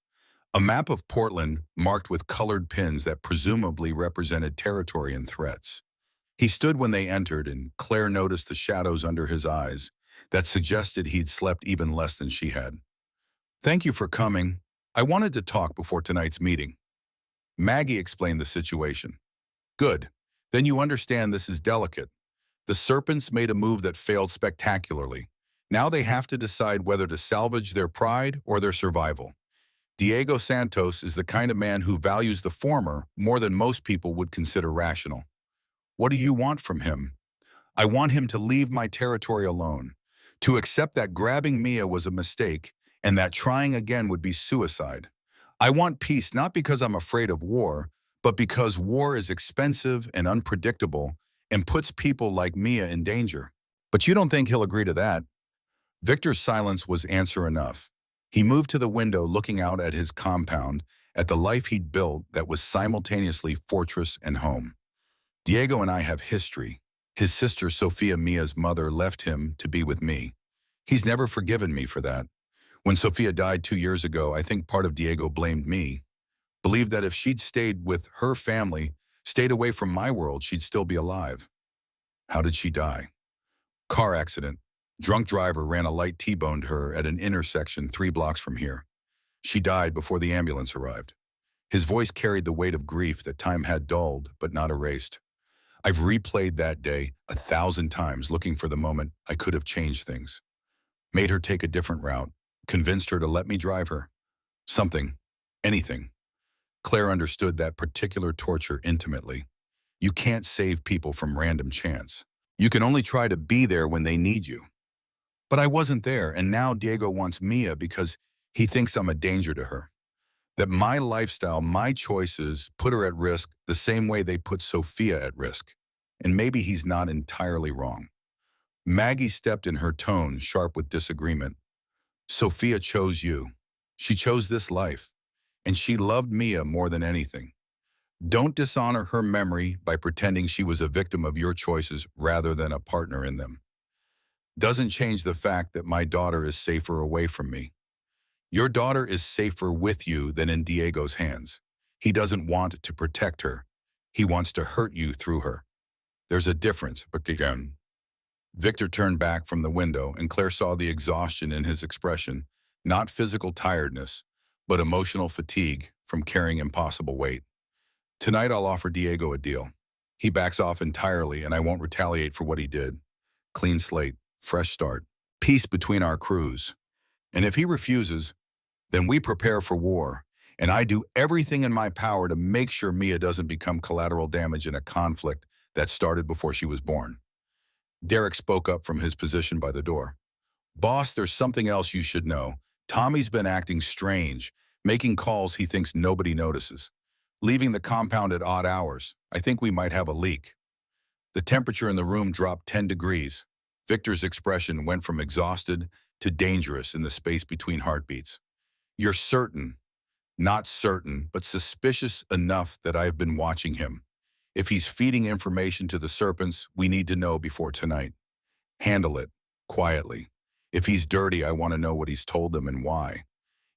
A map of Portland marked with colored pins that presumably represented territory and threats. He stood when they entered, and Claire noticed the shadows under his eyes that suggested he'd slept even less than she had. Thank you for coming. I wanted to talk before tonight's meeting. Maggie explained the situation. Good. Then you understand this is delicate. The Serpents made a move that failed spectacularly. Now they have to decide whether to salvage their pride or their survival. Diego Santos is the kind of man who values the former more than most people would consider rational. What do you want from him? I want him to leave my territory alone, to accept that grabbing Mia was a mistake and that trying again would be suicide. I want peace not because I'm afraid of war, but because war is expensive and unpredictable and puts people like Mia in danger. But you don't think he'll agree to that? Victor's silence was answer enough. He moved to the window, looking out at his compound, at the life he'd built that was simultaneously fortress and home. Diego and I have history. His sister, Sophia, Mia's mother, left him to be with me. He's never forgiven me for that. When Sophia died 2 years ago, I think part of Diego blamed me. Believed that if she'd stayed with her family, stayed away from my world, she'd still be alive. How did she die? Car accident. Drunk driver ran a light T-boned her at an intersection 3 blocks from here. She died before the ambulance arrived. His voice carried the weight of grief that time had dulled but not erased. I've replayed that day 1,000 times, looking for the moment I could have changed things. Made her take a different route, convinced her to let me drive her. Something. Anything. Claire understood that particular torture intimately. You can't save people from random chance. You can only try to be there when they need you. But I wasn't there, and now Diego wants Mia because he thinks I'm a danger to her. That my lifestyle, my choices, put her at risk the same way they put Sophia at risk. And maybe he's not entirely wrong. Maggie stepped in, her tone sharp with disagreement. Sophia chose you. She chose this life. And she loved Mia more than anything. Don't dishonor her memory by pretending she was a victim of your choices rather than a partner in them. Doesn't change the fact that my daughter is safer away from me. Your daughter is safer with you than in Diego's hands. He doesn't want to protect her. He wants to hurt you through her. There's a difference, Victor turned back from the window, and Claire saw the exhaustion in his expression, not physical tiredness, but emotional fatigue from carrying impossible weight. Tonight I'll offer Diego a deal. He backs off entirely, and I won't retaliate for what he did. Clean slate, fresh start, peace between our crews. And if he refuses, then we prepare for war, and I do everything in my power to make sure Mia doesn't become collateral damage in a conflict that started before she was born. Derek spoke up from his position by the door. Boss, there's something else you should know. Tommy's been acting strange, making calls he thinks nobody notices. Leaving the compound at odd hours. I think we might have a leak. The temperature in the room dropped 10 degrees. Victor's expression went from exhausted to dangerous in the space between heartbeats. You're certain, not certain, but suspicious enough that I have been watching him. If he's feeding information to the serpents, we need to know before tonight. Handle it, quietly. If he's dirty, I want to know what he's told them and why.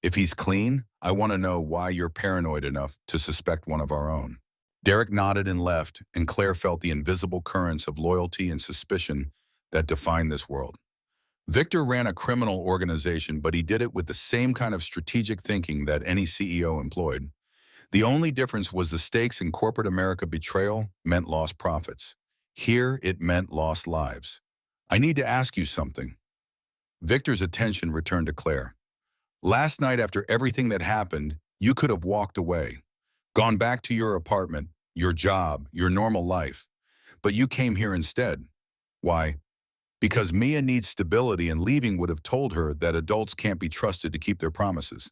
If he's clean, I want to know why you're paranoid enough to suspect one of our own. Derek nodded and left, and Claire felt the invisible currents of loyalty and suspicion that define this world. Victor ran a criminal organization, but he did it with the same kind of strategic thinking that any CEO employed. The only difference was the stakes in corporate America. Betrayal meant lost profits. Here, it meant lost lives. I need to ask you something. Victor's attention returned to Claire. Last night, after everything that happened, you could have walked away, gone back to your apartment, your job, your normal life. But you came here instead. Why? Because Mia needs stability, and leaving would have told her that adults can't be trusted to keep their promises.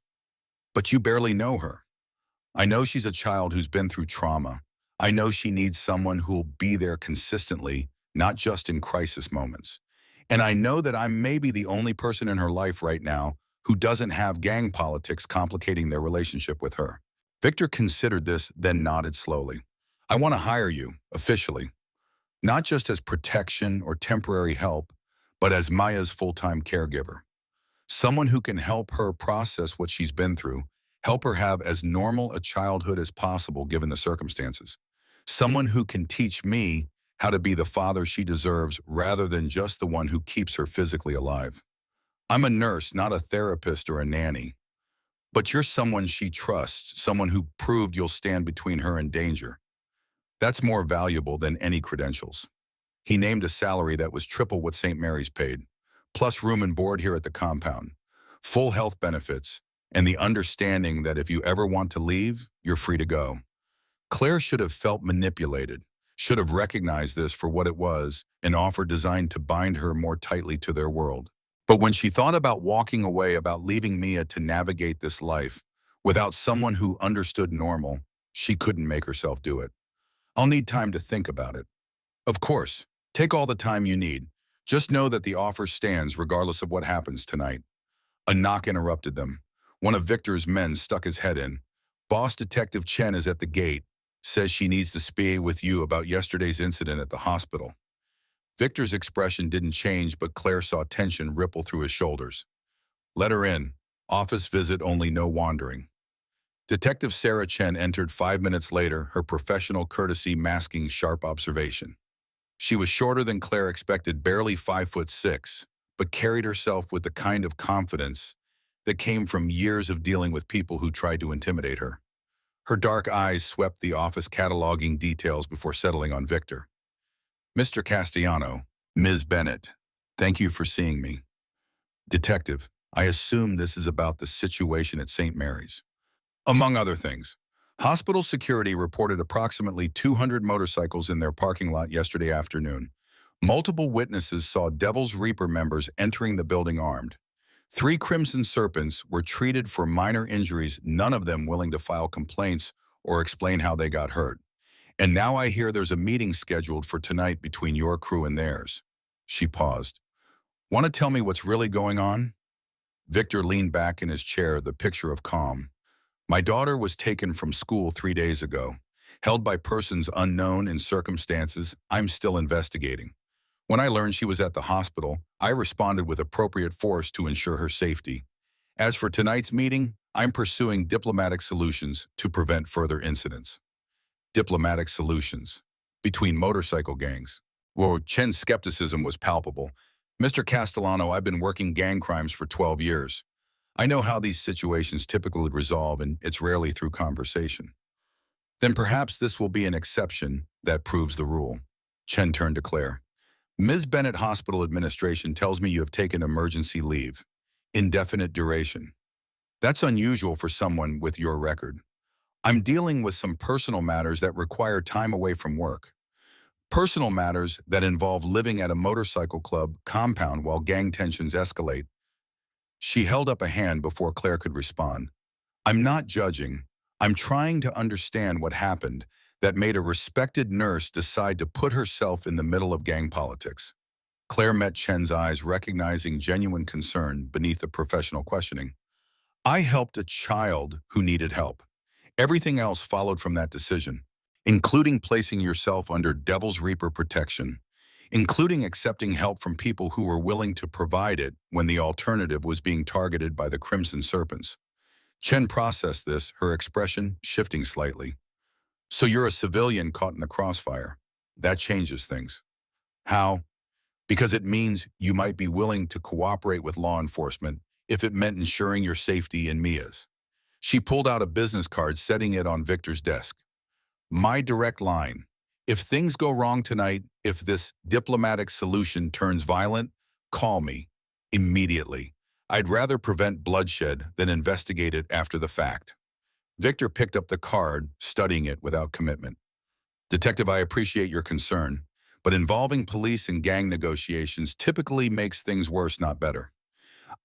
But you barely know her. I know she's a child who's been through trauma. I know she needs someone who'll be there consistently, not just in crisis moments. And I know that I'm maybe the only person in her life right now who doesn't have gang politics complicating their relationship with her. Victor considered this, then nodded slowly. I want to hire you, officially. Not just as protection or temporary help, but as Maya's full-time caregiver. Someone who can help her process what she's been through, help her have as normal a childhood as possible given the circumstances. Someone who can teach me how to be the father she deserves rather than just the one who keeps her physically alive. I'm a nurse, not a therapist or a nanny. But you're someone she trusts, someone who proved you'll stand between her and danger. That's more valuable than any credentials. He named a salary that was triple what St. Mary's paid, plus room and board here at the compound, full health benefits, and the understanding that if you ever want to leave, you're free to go. Claire should have felt manipulated, should have recognized this for what it was, an offer designed to bind her more tightly to their world. But when she thought about walking away, about leaving Mia to navigate this life, without someone who understood normal, she couldn't make herself do it. I'll need time to think about it. Of course, take all the time you need. Just know that the offer stands regardless of what happens tonight. A knock interrupted them. One of Victor's men stuck his head in. Boss Detective Chen is at the gate. Says she needs to speak with you about yesterday's incident at the hospital. Victor's expression didn't change, but Claire saw tension ripple through his shoulders. Let her in. Office visit only, no wandering. Detective Sarah Chen entered 5 minutes later, her professional courtesy masking sharp observation. She was shorter than Claire expected, barely 5'6", but carried herself with the kind of confidence that came from years of dealing with people who tried to intimidate her. Her dark eyes swept the office, cataloging details before settling on Victor. Mr. Castellano, Ms. Bennett, thank you for seeing me. Detective, I assume this is about the situation at St. Mary's. Among other things, hospital security reported approximately 200 motorcycles in their parking lot yesterday afternoon. Multiple witnesses saw Devil's Reaper members entering the building armed. 3 Crimson Serpents were treated for minor injuries, none of them willing to file complaints or explain how they got hurt. And now I hear there's a meeting scheduled for tonight between your crew and theirs. She paused. Want to tell me what's really going on? Victor leaned back in his chair, the picture of calm. My daughter was taken from school 3 days ago, held by persons unknown in circumstances I'm still investigating. When I learned she was at the hospital, I responded with appropriate force to ensure her safety. As for tonight's meeting, I'm pursuing diplomatic solutions to prevent further incidents. Diplomatic solutions between motorcycle gangs. Whoa, Chen's skepticism was palpable. Mr. Castellano, I've been working gang crimes for 12 years. I know how these situations typically resolve, and it's rarely through conversation. Then perhaps this will be an exception that proves the rule. Chen turned to Claire. Ms. Bennett Hospital Administration tells me you have taken emergency leave. Indefinite duration. That's unusual for someone with your record. I'm dealing with some personal matters that require time away from work. Personal matters that involve living at a motorcycle club compound while gang tensions escalate. She held up a hand before Claire could respond. I'm not judging. I'm trying to understand what happened that made a respected nurse decide to put herself in the middle of gang politics. Claire met Chen's eyes, recognizing genuine concern beneath the professional questioning. I helped a child who needed help. Everything else followed from that decision, including placing yourself under Devil's Reaper protection, including accepting help from people who were willing to provide it when the alternative was being targeted by the Crimson Serpents. Chen processed this, her expression shifting slightly. So you're a civilian caught in the crossfire. That changes things. How? Because it means you might be willing to cooperate with law enforcement if it meant ensuring your safety and Mia's. She pulled out a business card, setting it on Victor's desk. My direct line. If things go wrong tonight, if this diplomatic solution turns violent, call me. Immediately. I'd rather prevent bloodshed than investigate it after the fact. Victor picked up the card, studying it without commitment. Detective, I appreciate your concern, but involving police and gang negotiations typically makes things worse, not better.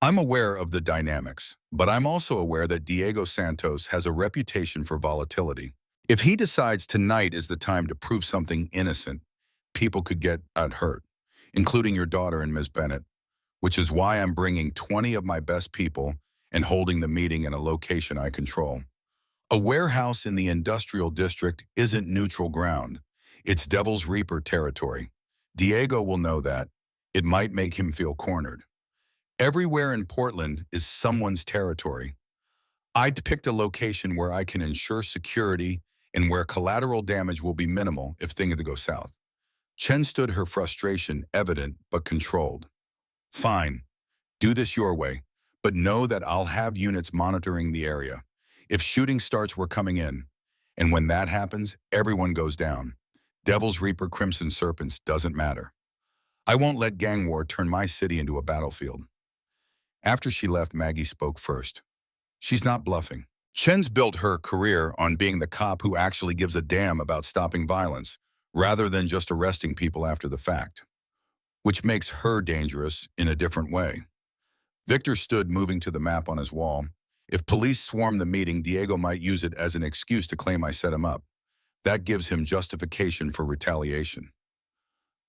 I'm aware of the dynamics, but I'm also aware that Diego Santos has a reputation for volatility. If he decides tonight is the time to prove something innocent, people could get hurt, including your daughter and Ms. Bennett, which is why I'm bringing 20 of my best people and holding the meeting in a location I control. A warehouse in the industrial district isn't neutral ground. It's Devil's Reaper territory. Diego will know that. It might make him feel cornered. Everywhere in Portland is someone's territory. I'd picked a location where I can ensure security and where collateral damage will be minimal if things go south. Chen stood, her frustration evident but controlled. Fine, do this your way, but know that I'll have units monitoring the area. If shooting starts, we're coming in. And when that happens, everyone goes down. Devil's Reaper, Crimson Serpents, doesn't matter. I won't let gang war turn my city into a battlefield. After she left, Maggie spoke first. She's not bluffing. Chen's built her career on being the cop who actually gives a damn about stopping violence, rather than just arresting people after the fact, which makes her dangerous in a different way. Victor stood, moving to the map on his wall. If police swarm the meeting, Diego might use it as an excuse to claim I set him up. That gives him justification for retaliation.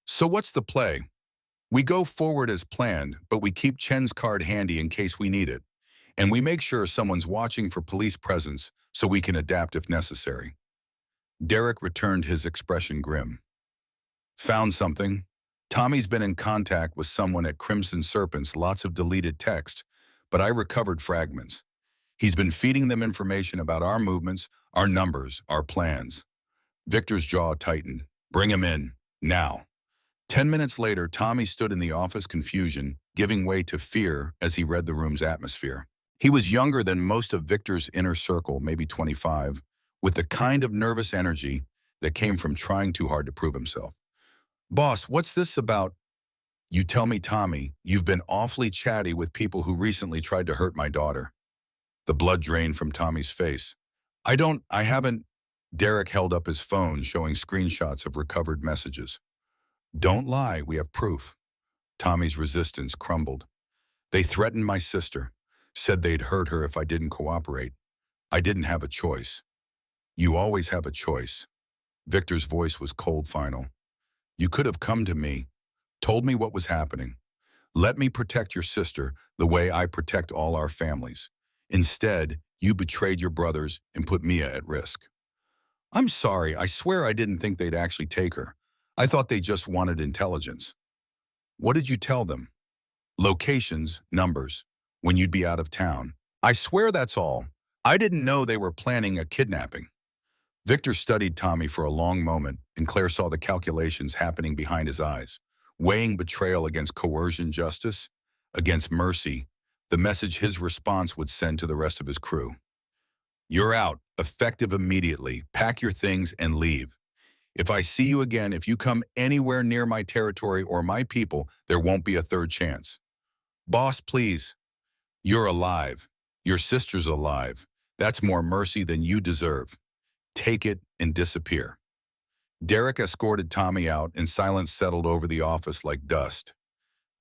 So what's the play? We go forward as planned, but we keep Chen's card handy in case we need it. And we make sure someone's watching for police presence so we can adapt if necessary. Derek returned, his expression grim. Found something? Tommy's been in contact with someone at Crimson Serpents, lots of deleted text, but I recovered fragments. He's been feeding them information about our movements, our numbers, our plans. Victor's jaw tightened. Bring him in, now. 10 minutes later, Tommy stood in the office, confusion giving way to fear as he read the room's atmosphere. He was younger than most of Victor's inner circle, maybe 25, with the kind of nervous energy that came from trying too hard to prove himself. Boss, what's this about? You tell me, Tommy, you've been awfully chatty with people who recently tried to hurt my daughter. The blood drained from Tommy's face. I haven't. Derek held up his phone, showing screenshots of recovered messages. Don't lie, we have proof. Tommy's resistance crumbled. They threatened my sister, said they'd hurt her if I didn't cooperate. I didn't have a choice. You always have a choice. Victor's voice was cold final. You could have come to me, told me what was happening. Let me protect your sister the way I protect all our families. Instead, you betrayed your brothers and put Mia at risk. I'm sorry, I swear I didn't think they'd actually take her. I thought they just wanted intelligence. What did you tell them? Locations, numbers, when you'd be out of town. I swear that's all. I didn't know they were planning a kidnapping. Victor studied Tommy for a long moment, and Claire saw the calculations happening behind his eyes, weighing betrayal against coercion justice, against mercy, the message his response would send to the rest of his crew. You're out, effective immediately. Pack your things and leave. If I see you again, if you come anywhere near my territory or my people, there won't be a third chance. Boss, please. You're alive. Your sister's alive. That's more mercy than you deserve. Take it and disappear. Derek escorted Tommy out, and silence settled over the office like dust.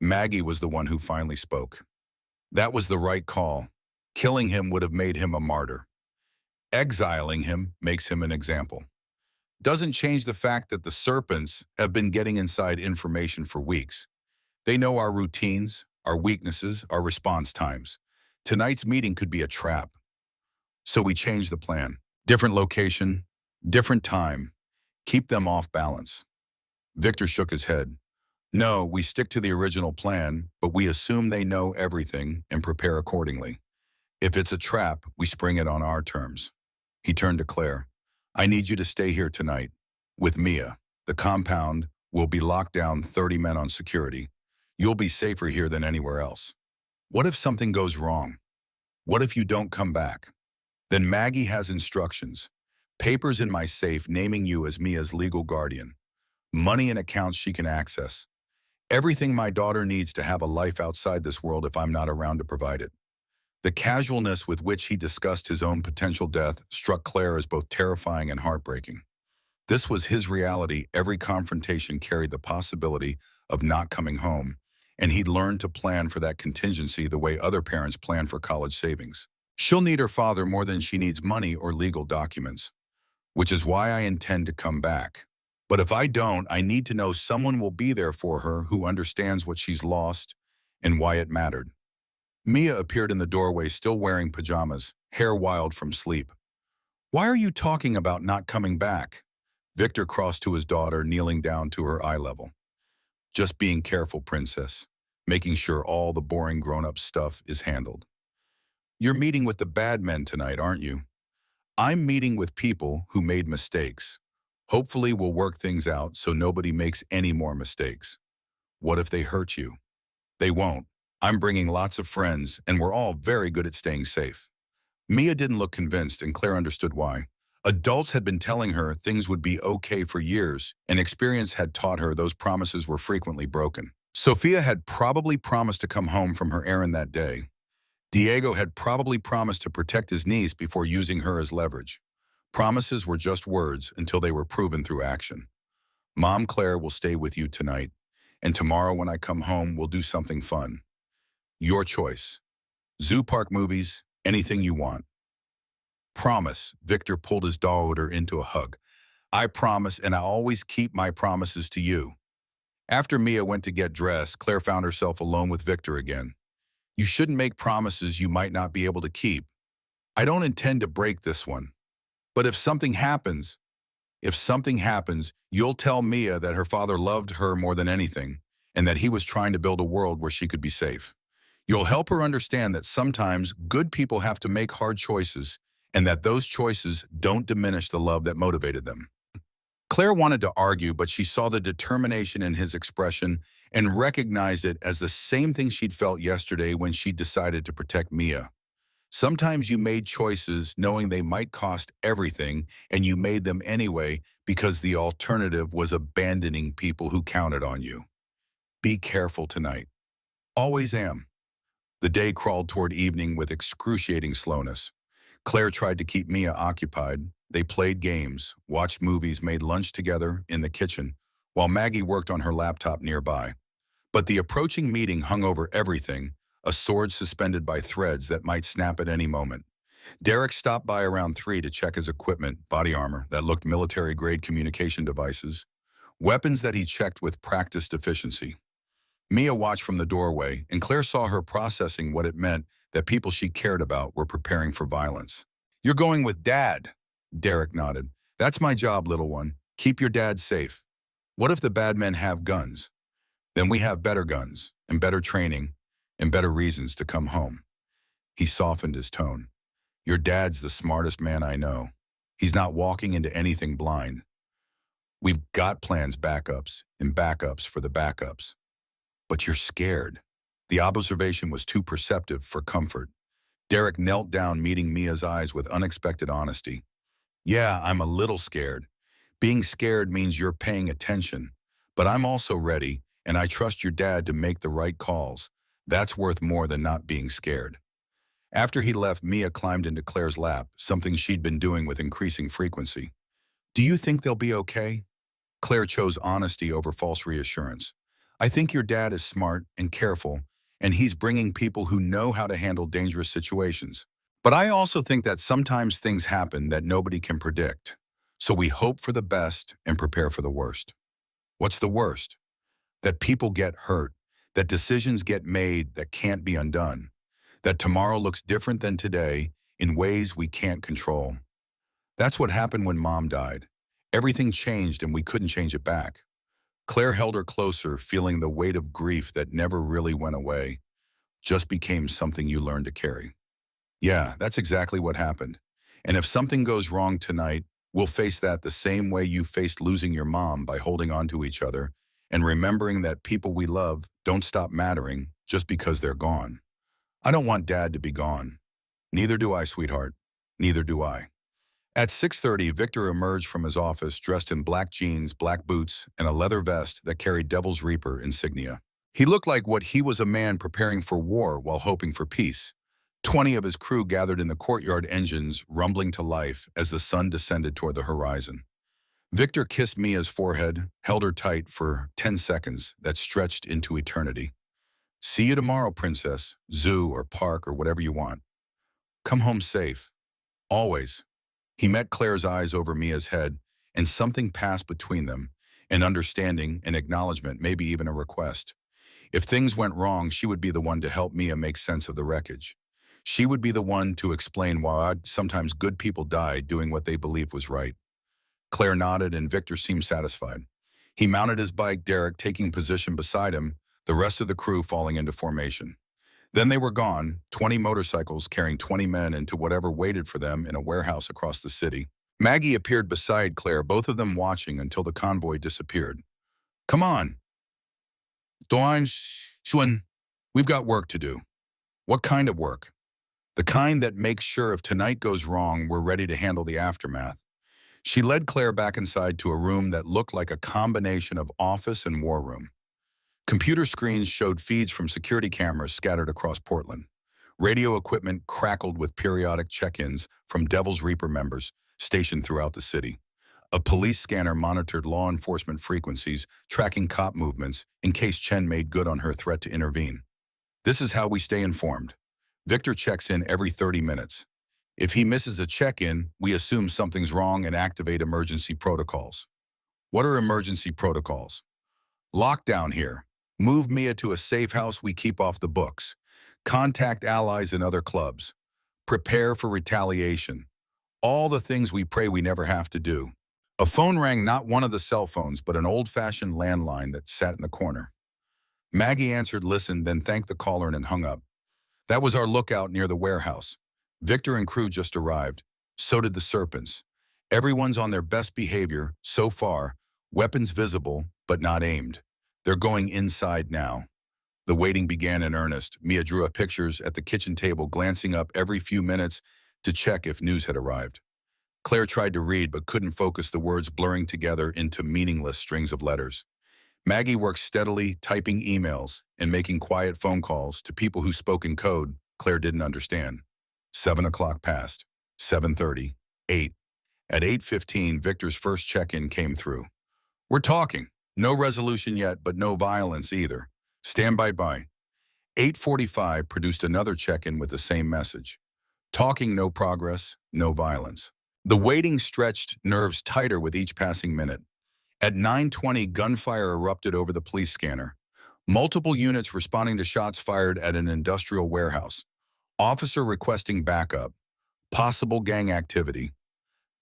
Maggie was the one who finally spoke. That was the right call. Killing him would have made him a martyr. Exiling him makes him an example. Doesn't change the fact that the serpents have been getting inside information for weeks. They know our routines, our weaknesses, our response times. Tonight's meeting could be a trap. So we changed the plan. Different location, different time. Keep them off balance. Victor shook his head. No, we stick to the original plan, but we assume they know everything and prepare accordingly. If it's a trap, we spring it on our terms. He turned to Claire. I need you to stay here tonight. With Mia. The compound will be locked down, 30 men on security. You'll be safer here than anywhere else. What if something goes wrong? What if you don't come back? Then Maggie has instructions. Papers in my safe naming you as Mia's legal guardian. Money and accounts she can access. Everything my daughter needs to have a life outside this world if I'm not around to provide it. The casualness with which he discussed his own potential death struck Claire as both terrifying and heartbreaking. This was his reality. Every confrontation carried the possibility of not coming home, and he'd learned to plan for that contingency the way other parents plan for college savings. She'll need her father more than she needs money or legal documents, which is why I intend to come back. But if I don't, I need to know someone will be there for her who understands what she's lost and why it mattered. Mia appeared in the doorway, still wearing pajamas, hair wild from sleep. Why are you talking about not coming back? Victor crossed to his daughter, kneeling down to her eye level. Just being careful, princess. Making sure all the boring grown-up stuff is handled. You're meeting with the bad men tonight, aren't you? I'm meeting with people who made mistakes. Hopefully we'll work things out so nobody makes any more mistakes. What if they hurt you? They won't. I'm bringing lots of friends, and we're all very good at staying safe. Mia didn't look convinced, and Claire understood why. Adults had been telling her things would be okay for years, and experience had taught her those promises were frequently broken. Sophia had probably promised to come home from her errand that day. Diego had probably promised to protect his niece before using her as leverage. Promises were just words until they were proven through action. Mom Claire will stay with you tonight, and tomorrow when I come home, we'll do something fun. Your choice. Zoo park movies, anything you want. Promise. Victor pulled his daughter into a hug. I promise, and I always keep my promises to you. After Mia went to get dressed, Claire found herself alone with Victor again. You shouldn't make promises you might not be able to keep. I don't intend to break this one. But if something happens, you'll tell Mia that her father loved her more than anything, and that he was trying to build a world where she could be safe. You'll help her understand that sometimes good people have to make hard choices, and that those choices don't diminish the love that motivated them. Claire wanted to argue, but she saw the determination in his expression and recognized it as the same thing she'd felt yesterday when she decided to protect Mia. Sometimes you made choices knowing they might cost everything, and you made them anyway because the alternative was abandoning people who counted on you. Be careful tonight. Always am. The day crawled toward evening with excruciating slowness. Claire tried to keep Mia occupied. They played games, watched movies, made lunch together in the kitchen, while Maggie worked on her laptop nearby. But the approaching meeting hung over everything, a sword suspended by threads that might snap at any moment. Derek stopped by around 3 to check his equipment, body armor that looked military-grade communication devices, weapons that he checked with practiced efficiency. Mia watched from the doorway, and Claire saw her processing what it meant that people she cared about were preparing for violence. "You're going with Dad," Derek nodded. "That's my job, little one. Keep your dad safe. What if the bad men have guns? Then we have better guns, and better training, and better reasons to come home." He softened his tone. "Your dad's the smartest man I know. He's not walking into anything blind. We've got plans, backups, and backups for the backups. But you're scared." The observation was too perceptive for comfort. Derek knelt down, meeting Mia's eyes with unexpected honesty. "Yeah, I'm a little scared. Being scared means you're paying attention. But I'm also ready, and I trust your dad to make the right calls. That's worth more than not being scared." After he left, Mia climbed into Claire's lap, something she'd been doing with increasing frequency. "Do you think they'll be okay?" Claire chose honesty over false reassurance. "I think your dad is smart and careful, and he's bringing people who know how to handle dangerous situations. But I also think that sometimes things happen that nobody can predict. So we hope for the best and prepare for the worst." "What's the worst?" "That people get hurt, that decisions get made that can't be undone, that tomorrow looks different than today in ways we can't control. That's what happened when Mom died. Everything changed and we couldn't change it back." Claire held her closer, feeling the weight of grief that never really went away, just became something you learned to carry. "Yeah, that's exactly what happened. And if something goes wrong tonight, we'll face that the same way you faced losing your mom, by holding on to each other and remembering that people we love don't stop mattering just because they're gone. I don't want Dad to be gone." "Neither do I, sweetheart. Neither do I." At 6:30, Victor emerged from his office dressed in black jeans, black boots, and a leather vest that carried Devil's Reaper insignia. He looked like what he was, a man preparing for war while hoping for peace. 20 of his crew gathered in the courtyard, engines rumbling to life as the sun descended toward the horizon. Victor kissed Mia's forehead, held her tight for 10 seconds that stretched into eternity. "See you tomorrow, princess. Zoo or park or whatever you want. Come home safe. Always." He met Claire's eyes over Mia's head, and something passed between them, an understanding, an acknowledgement, maybe even a request. If things went wrong, she would be the one to help Mia make sense of the wreckage. She would be the one to explain why sometimes good people died doing what they believed was right. Claire nodded, and Victor seemed satisfied. He mounted his bike, Derek taking position beside him, the rest of the crew falling into formation. Then they were gone, 20 motorcycles carrying 20 men into whatever waited for them in a warehouse across the city. Maggie appeared beside Claire, both of them watching until the convoy disappeared. "Come on. Doan Shun, we've got work to do." "What kind of work?" "The kind that makes sure if tonight goes wrong, we're ready to handle the aftermath." She led Claire back inside to a room that looked like a combination of office and war room. Computer screens showed feeds from security cameras scattered across Portland. Radio equipment crackled with periodic check-ins from Devil's Reaper members stationed throughout the city. A police scanner monitored law enforcement frequencies, tracking cop movements in case Chen made good on her threat to intervene. "This is how we stay informed. Victor checks in every 30 minutes. If he misses a check-in, we assume something's wrong and activate emergency protocols." "What are emergency protocols?" "Lockdown here. Move Mia to a safe house we keep off the books. Contact allies in other clubs. Prepare for retaliation. All the things we pray we never have to do." A phone rang, not one of the cell phones, but an old-fashioned landline that sat in the corner. Maggie answered, listened, then thanked the caller and hung up. "That was our lookout near the warehouse. Victor and crew just arrived. So did the Serpents. Everyone's on their best behavior so far, weapons visible but not aimed. They're going inside now." The waiting began in earnest. Mia drew up pictures at the kitchen table, glancing up every few minutes to check if news had arrived. Claire tried to read but couldn't focus, the words blurring together into meaningless strings of letters. Maggie worked steadily, typing emails and making quiet phone calls to people who spoke in code Claire didn't understand. 7 o'clock passed. 7:30. 8. At 8:15, Victor's first check-in came through. We're talking. No resolution yet, but no violence either. Stand by. 8:45 produced another check-in with the same message. Talking, no progress, no violence. The waiting stretched nerves tighter with each passing minute. At 9:20, gunfire erupted over the police scanner. Multiple units responding to shots fired at an industrial warehouse. Officer requesting backup. Possible gang activity.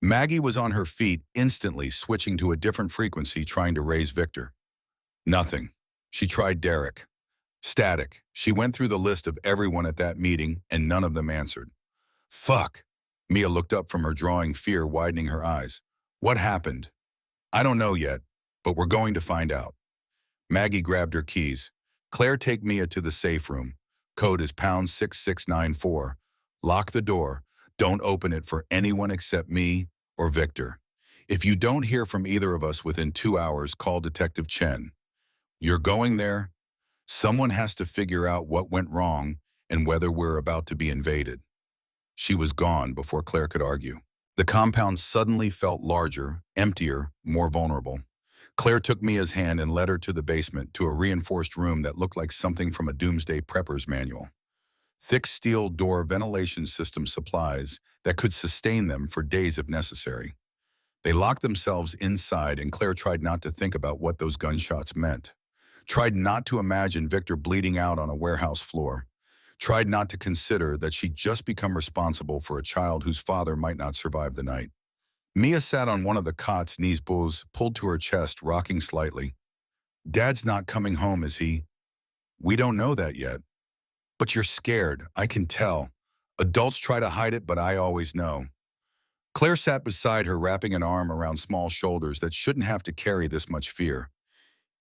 Maggie was on her feet, instantly switching to a different frequency, trying to raise Victor. Nothing. She tried Derek. Static. She went through the list of everyone at that meeting, and none of them answered. Fuck. Mia looked up from her drawing, fear widening her eyes. What happened? I don't know yet, but we're going to find out. Maggie grabbed her keys. Claire, take Mia to the safe room. Code is pound 6694. Lock the door. Don't open it for anyone except me or Victor. If you don't hear from either of us within 2 hours, call Detective Chen. You're going there? Someone has to figure out what went wrong and whether we're about to be invaded. She was gone before Claire could argue. The compound suddenly felt larger, emptier, more vulnerable. Claire took Mia's hand and led her to the basement, to a reinforced room that looked like something from a doomsday prepper's manual. Thick steel door ventilation system supplies that could sustain them for days if necessary. They locked themselves inside, and Claire tried not to think about what those gunshots meant. Tried not to imagine Victor bleeding out on a warehouse floor. Tried not to consider that she'd just become responsible for a child whose father might not survive the night. Mia sat on one of the cots, knees pulled to her chest, rocking slightly. Dad's not coming home, is he? We don't know that yet. But you're scared, I can tell. Adults try to hide it, but I always know. Claire sat beside her, wrapping an arm around small shoulders that shouldn't have to carry this much fear.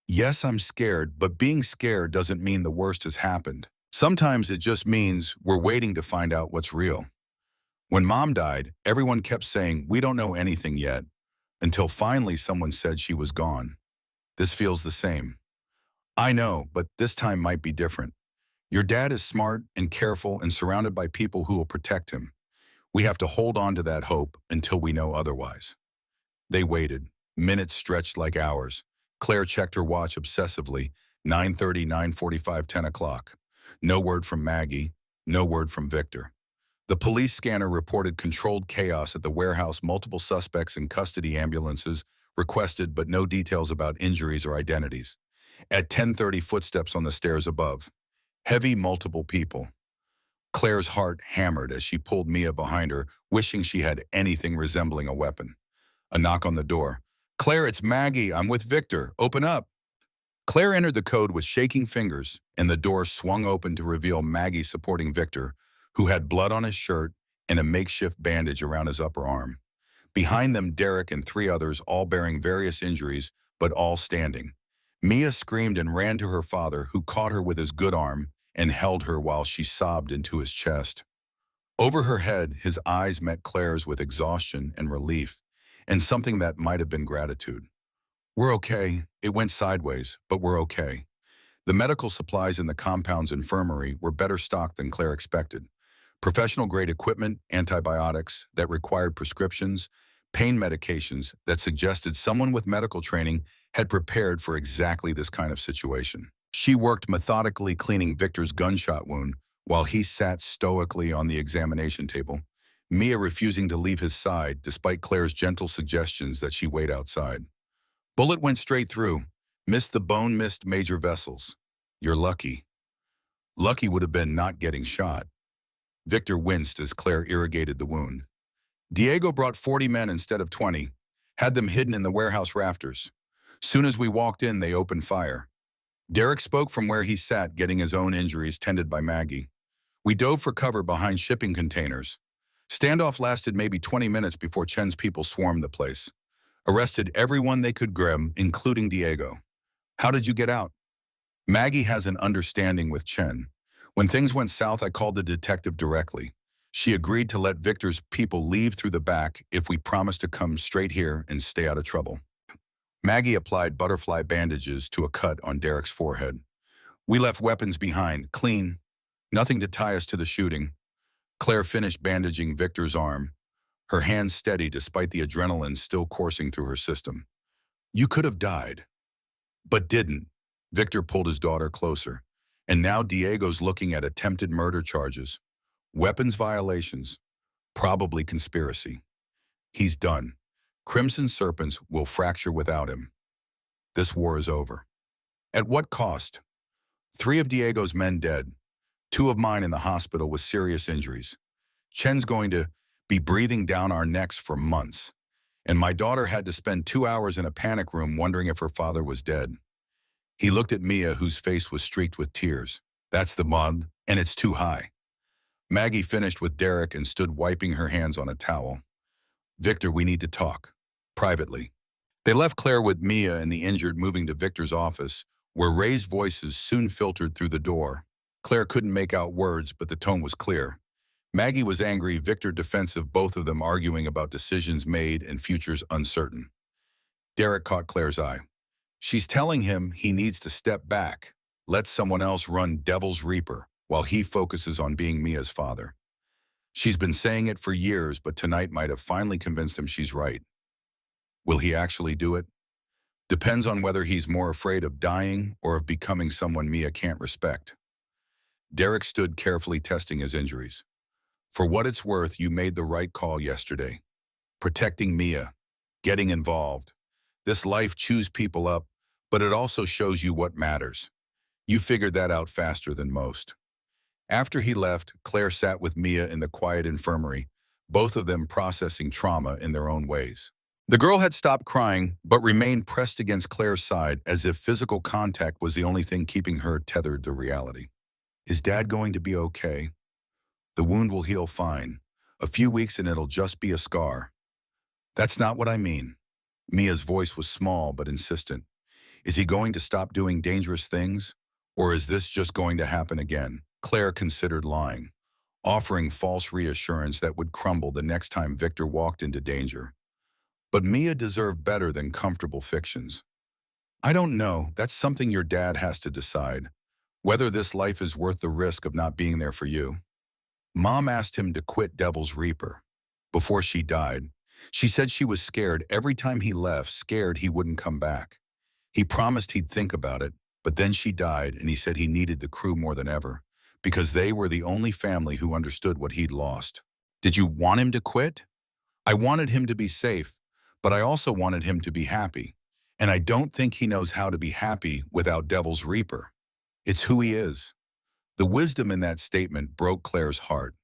Yes, I'm scared, but being scared doesn't mean the worst has happened. Sometimes it just means we're waiting to find out what's real. When Mom died, everyone kept saying, we don't know anything yet, until finally someone said she was gone. This feels the same. I know, but this time might be different. Your dad is smart and careful and surrounded by people who will protect him. We have to hold on to that hope until we know otherwise. They waited. Minutes stretched like hours. Claire checked her watch obsessively. 9:30, 9:45, 10 o'clock. No word from Maggie. No word from Victor. The police scanner reported controlled chaos at the warehouse, multiple suspects in custody, ambulances requested, but no details about injuries or identities. At 10:30, footsteps on the stairs above. Heavy, multiple people. Claire's heart hammered as she pulled Mia behind her, wishing she had anything resembling a weapon. A knock on the door. Claire, it's Maggie. I'm with Victor. Open up. Claire entered the code with shaking fingers, and the door swung open to reveal Maggie supporting Victor, who had blood on his shirt and a makeshift bandage around his upper arm. Behind them, Derek and 3 others, all bearing various injuries, but all standing. Mia screamed and ran to her father, who caught her with his good arm and held her while she sobbed into his chest. Over her head, his eyes met Claire's with exhaustion and relief, and something that might have been gratitude. We're okay. It went sideways, but we're okay. The medical supplies in the compound's infirmary were better stocked than Claire expected. Professional-grade equipment, antibiotics that required prescriptions, pain medications that suggested someone with medical training had prepared for exactly this kind of situation. She worked methodically, cleaning Victor's gunshot wound while he sat stoically on the examination table, Mia refusing to leave his side despite Claire's gentle suggestions that she wait outside. Bullet went straight through. Missed the bone, missed major vessels. You're lucky. Lucky would have been not getting shot. Victor winced as Claire irrigated the wound. Diego brought 40 men instead of 20, had them hidden in the warehouse rafters. Soon as we walked in, they opened fire. Derek spoke from where he sat, getting his own injuries tended by Maggie. We dove for cover behind shipping containers. Standoff lasted maybe 20 minutes before Chen's people swarmed the place. Arrested everyone they could grab, including Diego. How did you get out? Maggie has an understanding with Chen. When things went south, I called the detective directly. She agreed to let Victor's people leave through the back if we promised to come straight here and stay out of trouble. Maggie applied butterfly bandages to a cut on Derek's forehead. We left weapons behind, clean, nothing to tie us to the shooting. Claire finished bandaging Victor's arm, her hands steady despite the adrenaline still coursing through her system. You could have died, but didn't. Victor pulled his daughter closer. And now Diego's looking at attempted murder charges, weapons violations, probably conspiracy. He's done. Crimson Serpents will fracture without him. This war is over. At what cost? 3 of Diego's men dead, 2 of mine in the hospital with serious injuries. Chen's going to be breathing down our necks for months. And my daughter had to spend 2 hours in a panic room wondering if her father was dead. He looked at Mia, whose face was streaked with tears. That's the mud, and it's too high. Maggie finished with Derek and stood wiping her hands on a towel. Victor, we need to talk. Privately. They left Claire with Mia and the injured, moving to Victor's office, where raised voices soon filtered through the door. Claire couldn't make out words, but the tone was clear. Maggie was angry, Victor defensive, both of them arguing about decisions made and futures uncertain. Derek caught Claire's eye. She's telling him he needs to step back, let someone else run Devil's Reaper, while he focuses on being Mia's father. She's been saying it for years, but tonight might have finally convinced him she's right. Will he actually do it? Depends on whether he's more afraid of dying or of becoming someone Mia can't respect. Derek stood carefully testing his injuries. For what it's worth, you made the right call yesterday. Protecting Mia, getting involved. This life chews people up, but it also shows you what matters. You figured that out faster than most. After he left, Claire sat with Mia in the quiet infirmary, both of them processing trauma in their own ways. The girl had stopped crying, but remained pressed against Claire's side as if physical contact was the only thing keeping her tethered to reality. Is Dad going to be okay? The wound will heal fine. A few weeks and it'll just be a scar. That's not what I mean. Mia's voice was small but insistent. Is he going to stop doing dangerous things? Or is this just going to happen again? Claire considered lying, offering false reassurance that would crumble the next time Victor walked into danger. But Mia deserved better than comfortable fictions. I don't know, that's something your dad has to decide. Whether this life is worth the risk of not being there for you. Mom asked him to quit Devil's Reaper. Before she died, she said she was scared every time he left, scared he wouldn't come back. He promised he'd think about it, but then she died and he said he needed the crew more than ever, because they were the only family who understood what he'd lost. Did you want him to quit? I wanted him to be safe, but I also wanted him to be happy. And I don't think he knows how to be happy without Devil's Reaper. It's who he is. The wisdom in that statement broke Claire's heart.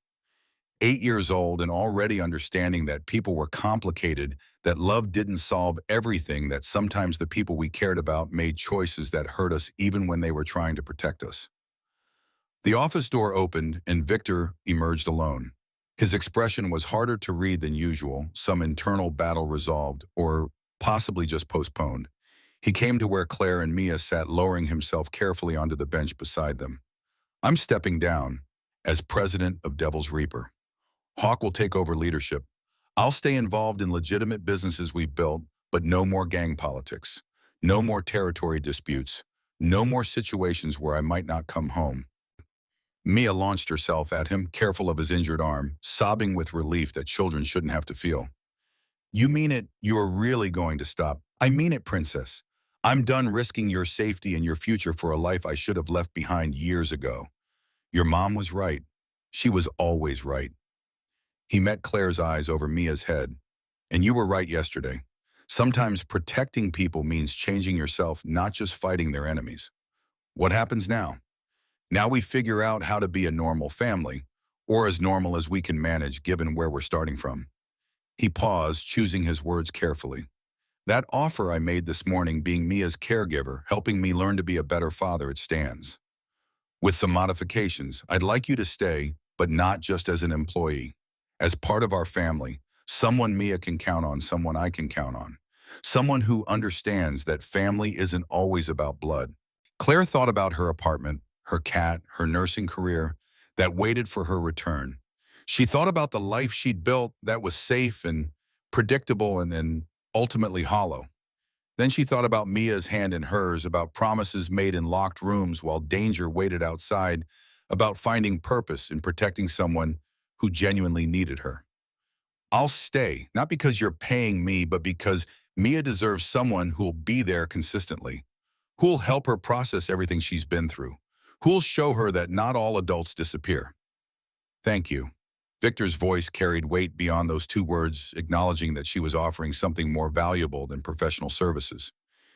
8 years old and already understanding that people were complicated, that love didn't solve everything, that sometimes the people we cared about made choices that hurt us even when they were trying to protect us. The office door opened and Victor emerged alone. His expression was harder to read than usual, some internal battle resolved, or possibly just postponed. He came to where Claire and Mia sat, lowering himself carefully onto the bench beside them. I'm stepping down as president of Devil's Reaper. Hawk will take over leadership. I'll stay involved in legitimate businesses we've built, but no more gang politics. No more territory disputes. No more situations where I might not come home. Mia launched herself at him, careful of his injured arm, sobbing with relief that children shouldn't have to feel. You mean it? You are really going to stop? I mean it, Princess. I'm done risking your safety and your future for a life I should have left behind years ago. Your mom was right. She was always right. He met Claire's eyes over Mia's head. And you were right yesterday. Sometimes protecting people means changing yourself, not just fighting their enemies. What happens now? Now we figure out how to be a normal family, or as normal as we can manage given where we're starting from. He paused, choosing his words carefully. That offer I made this morning, being Mia's caregiver, helping me learn to be a better father, it stands. With some modifications, I'd like you to stay, but not just as an employee. As part of our family, someone Mia can count on, someone I can count on. Someone who understands that family isn't always about blood. Claire thought about her apartment, her cat, her nursing career that waited for her return. She thought about the life she'd built that was safe and predictable and ultimately hollow. Then she thought about Mia's hand in hers, about promises made in locked rooms while danger waited outside, about finding purpose in protecting someone who genuinely needed her. I'll stay, not because you're paying me, but because Mia deserves someone who'll be there consistently, who'll help her process everything she's been through, who'll show her that not all adults disappear. Thank you. Victor's voice carried weight beyond those two words, acknowledging that she was offering something more valuable than professional services.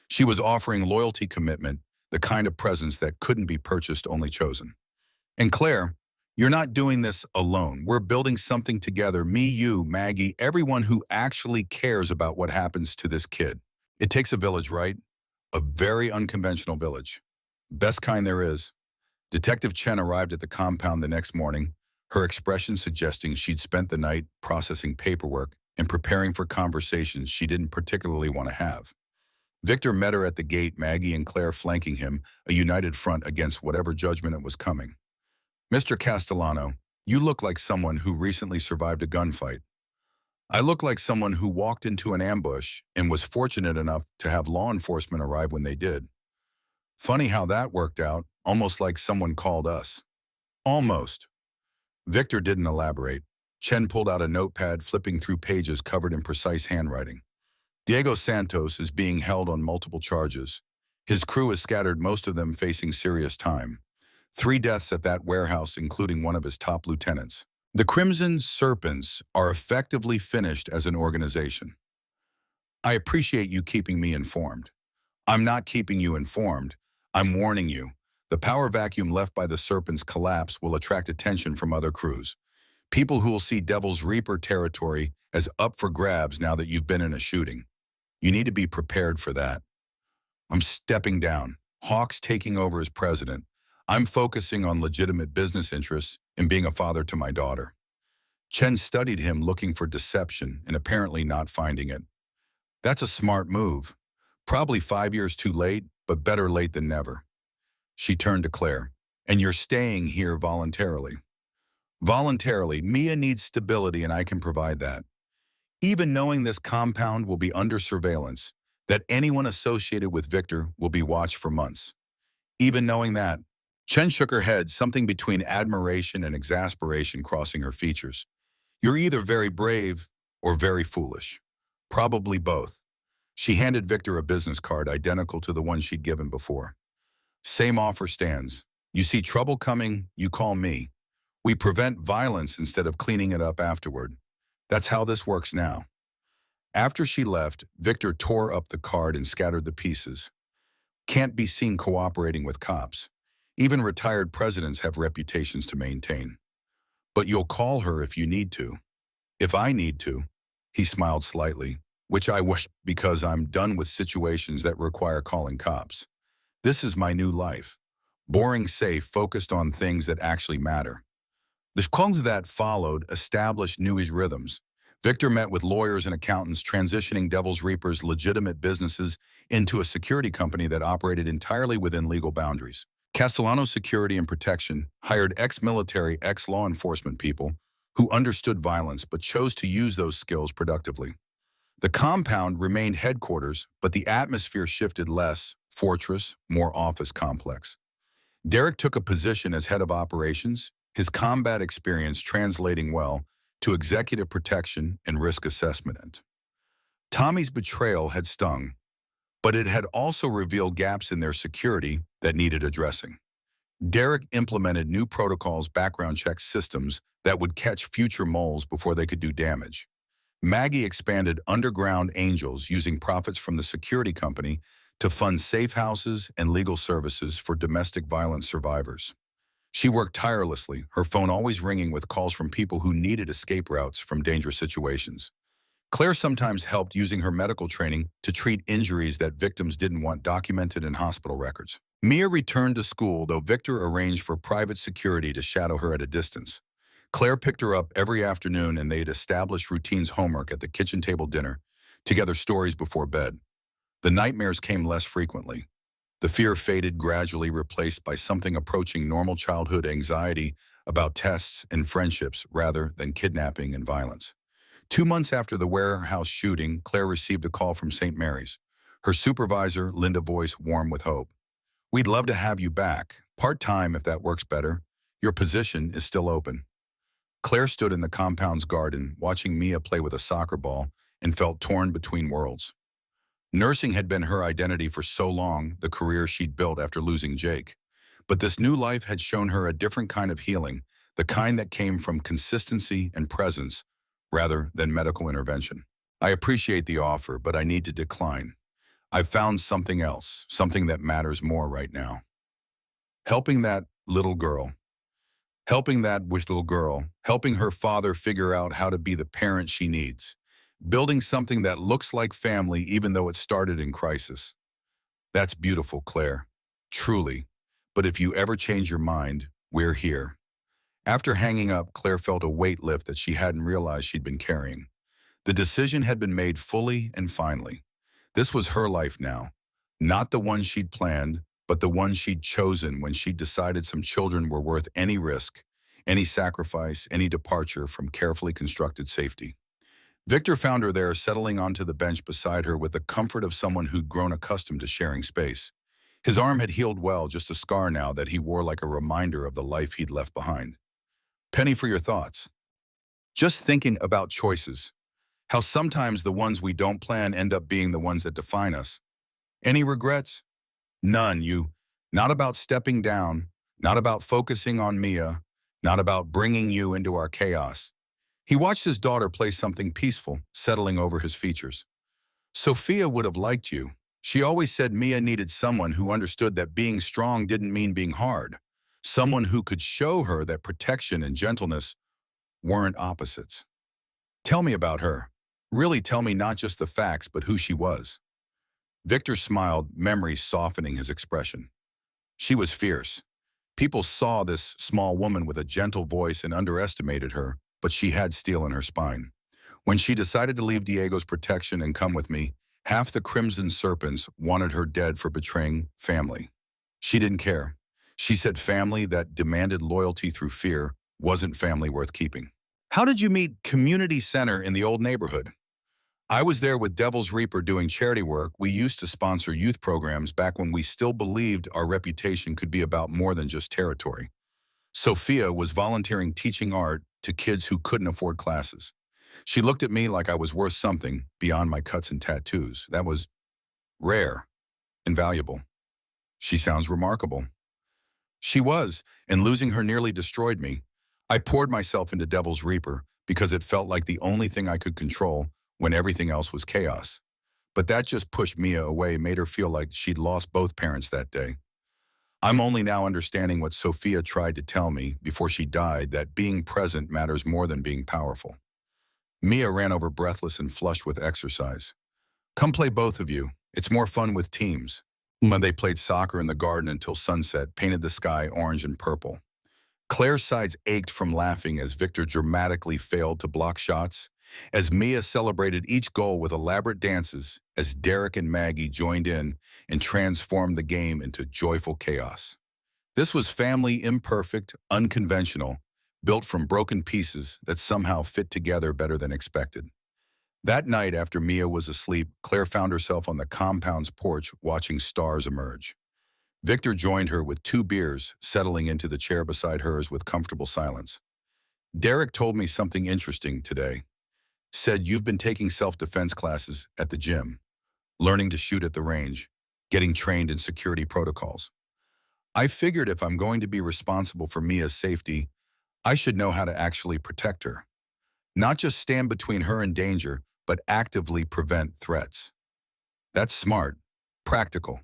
She was offering loyalty, commitment, the kind of presence that couldn't be purchased, only chosen. And Claire, you're not doing this alone. We're building something together, me, you, Maggie, everyone who actually cares about what happens to this kid. It takes a village, right? A very unconventional village. Best kind there is. Detective Chen arrived at the compound the next morning, her expression suggesting she'd spent the night processing paperwork and preparing for conversations she didn't particularly want to have. Victor met her at the gate, Maggie and Claire flanking him, a united front against whatever judgment was coming. Mr. Castellano, you look like someone who recently survived a gunfight. I look like someone who walked into an ambush and was fortunate enough to have law enforcement arrive when they did. Funny how that worked out, almost like someone called us. Almost. Victor didn't elaborate. Chen pulled out a notepad, flipping through pages covered in precise handwriting. Diego Santos is being held on multiple charges. His crew is scattered, most of them facing serious time. 3 deaths at that warehouse, including one of his top lieutenants. The Crimson Serpents are effectively finished as an organization. I appreciate you keeping me informed. I'm not keeping you informed. I'm warning you. The power vacuum left by the Serpents' collapse will attract attention from other crews. People who will see Devil's Reaper territory as up for grabs now that you've been in a shooting. You need to be prepared for that. I'm stepping down. Hawk's taking over as president. I'm focusing on legitimate business interests and being a father to my daughter. Chen studied him, looking for deception and apparently not finding it. That's a smart move. Probably 5 years too late, but better late than never. She turned to Claire. And you're staying here voluntarily. Voluntarily, Mia needs stability and I can provide that. Even knowing this compound will be under surveillance, that anyone associated with Victor will be watched for months. Even knowing that, Chen shook her head, something between admiration and exasperation crossing her features. You're either very brave or very foolish. Probably both. She handed Victor a business card identical to the one she'd given before. Same offer stands. You see trouble coming, you call me. We prevent violence instead of cleaning it up afterward. That's how this works now. After she left, Victor tore up the card and scattered the pieces. Can't be seen cooperating with cops. Even retired presidents have reputations to maintain. But you'll call her if you need to. If I need to. He smiled slightly, which I wish, because I'm done with situations that require calling cops. This is my new life. Boring, safe, focused on things that actually matter. The calls that followed established newish rhythms. Victor met with lawyers and accountants, transitioning Devil's Reaper's legitimate businesses into a security company that operated entirely within legal boundaries. Castellano Security and Protection hired ex-military, ex-law enforcement people who understood violence but chose to use those skills productively. The compound remained headquarters, but the atmosphere shifted: less fortress, more office complex. Derek took a position as head of operations, his combat experience translating well to executive protection and risk assessment. Tommy's betrayal had stung, but it had also revealed gaps in their security that needed addressing. Derek implemented new protocols, background check systems that would catch future moles before they could do damage. Maggie expanded Underground Angels, using profits from the security company to fund safe houses and legal services for domestic violence survivors. She worked tirelessly, her phone always ringing with calls from people who needed escape routes from dangerous situations. Claire sometimes helped, using her medical training to treat injuries that victims didn't want documented in hospital records. Mia returned to school, though Victor arranged for private security to shadow her at a distance. Claire picked her up every afternoon and they'd established routines: homework at the kitchen table, dinner, together, stories before bed. The nightmares came less frequently. The fear faded, gradually replaced by something approaching normal childhood anxiety about tests and friendships rather than kidnapping and violence. 2 months after the warehouse shooting, Claire received a call from St. Mary's. Her supervisor, Linda, voice warm with hope. We'd love to have you back. Part-time if that works better. Your position is still open. Claire stood in the compound's garden, watching Mia play with a soccer ball, and felt torn between worlds. Nursing had been her identity for so long, the career she'd built after losing Jake. But this new life had shown her a different kind of healing, the kind that came from consistency and presence, rather than medical intervention. I appreciate the offer, but I need to decline. I've found something else, something that matters more right now. Helping that little girl. Helping that little girl. Helping her father figure out how to be the parent she needs. Building something that looks like family even though it started in crisis. That's beautiful, Claire. Truly. But if you ever change your mind, we're here. After hanging up, Claire felt a weight lift that she hadn't realized she'd been carrying. The decision had been made fully and finally. This was her life now. Not the one she'd planned, but the one she'd chosen when she decided some children were worth any risk, any sacrifice, any departure from carefully constructed safety. Victor found her there, settling onto the bench beside her with the comfort of someone who'd grown accustomed to sharing space. His arm had healed well, just a scar now that he wore like a reminder of the life he'd left behind. Penny, for your thoughts. Just thinking about choices. How sometimes the ones we don't plan end up being the ones that define us. Any regrets? None, you. Not about stepping down, not about focusing on Mia, not about bringing you into our chaos. He watched his daughter play something peaceful, settling over his features. Sophia would have liked you. She always said Mia needed someone who understood that being strong didn't mean being hard. Someone who could show her that protection and gentleness weren't opposites. Tell me about her. Really tell me not just the facts, but who she was. Victor smiled, memory softening his expression. She was fierce. People saw this small woman with a gentle voice and underestimated her, but she had steel in her spine. When she decided to leave Diego's protection and come with me, half the Crimson Serpents wanted her dead for betraying family. She didn't care. She said family that demanded loyalty through fear wasn't family worth keeping. How did you meet Community Center in the old neighborhood? I was there with Devil's Reaper doing charity work. We used to sponsor youth programs back when we still believed our reputation could be about more than just territory. Sophia was volunteering teaching art to kids who couldn't afford classes. She looked at me like I was worth something beyond my cuts and tattoos. That was rare and valuable. She sounds remarkable. She was, and losing her nearly destroyed me. I poured myself into Devil's Reaper because it felt like the only thing I could control when everything else was chaos. But that just pushed Mia away, made her feel like she'd lost both parents that day. I'm only now understanding what Sophia tried to tell me before she died, that being present matters more than being powerful. Mia ran over breathless and flushed with exercise. Come play both of you. It's more fun with teams. They played soccer in the garden until sunset, painted the sky orange and purple. Claire's sides ached from laughing as Victor dramatically failed to block shots, as Mia celebrated each goal with elaborate dances, as Derek and Maggie joined in and transformed the game into joyful chaos. This was family imperfect, unconventional, built from broken pieces that somehow fit together better than expected. That night, after Mia was asleep, Claire found herself on the compound's porch watching stars emerge. Victor joined her with 2 beers, settling into the chair beside hers with comfortable silence. Derek told me something interesting today. Said you've been taking self-defense classes at the gym, learning to shoot at the range, getting trained in security protocols. I figured if I'm going to be responsible for Mia's safety, I should know how to actually protect her. Not just stand between her and danger, but actively prevent threats. That's smart, practical.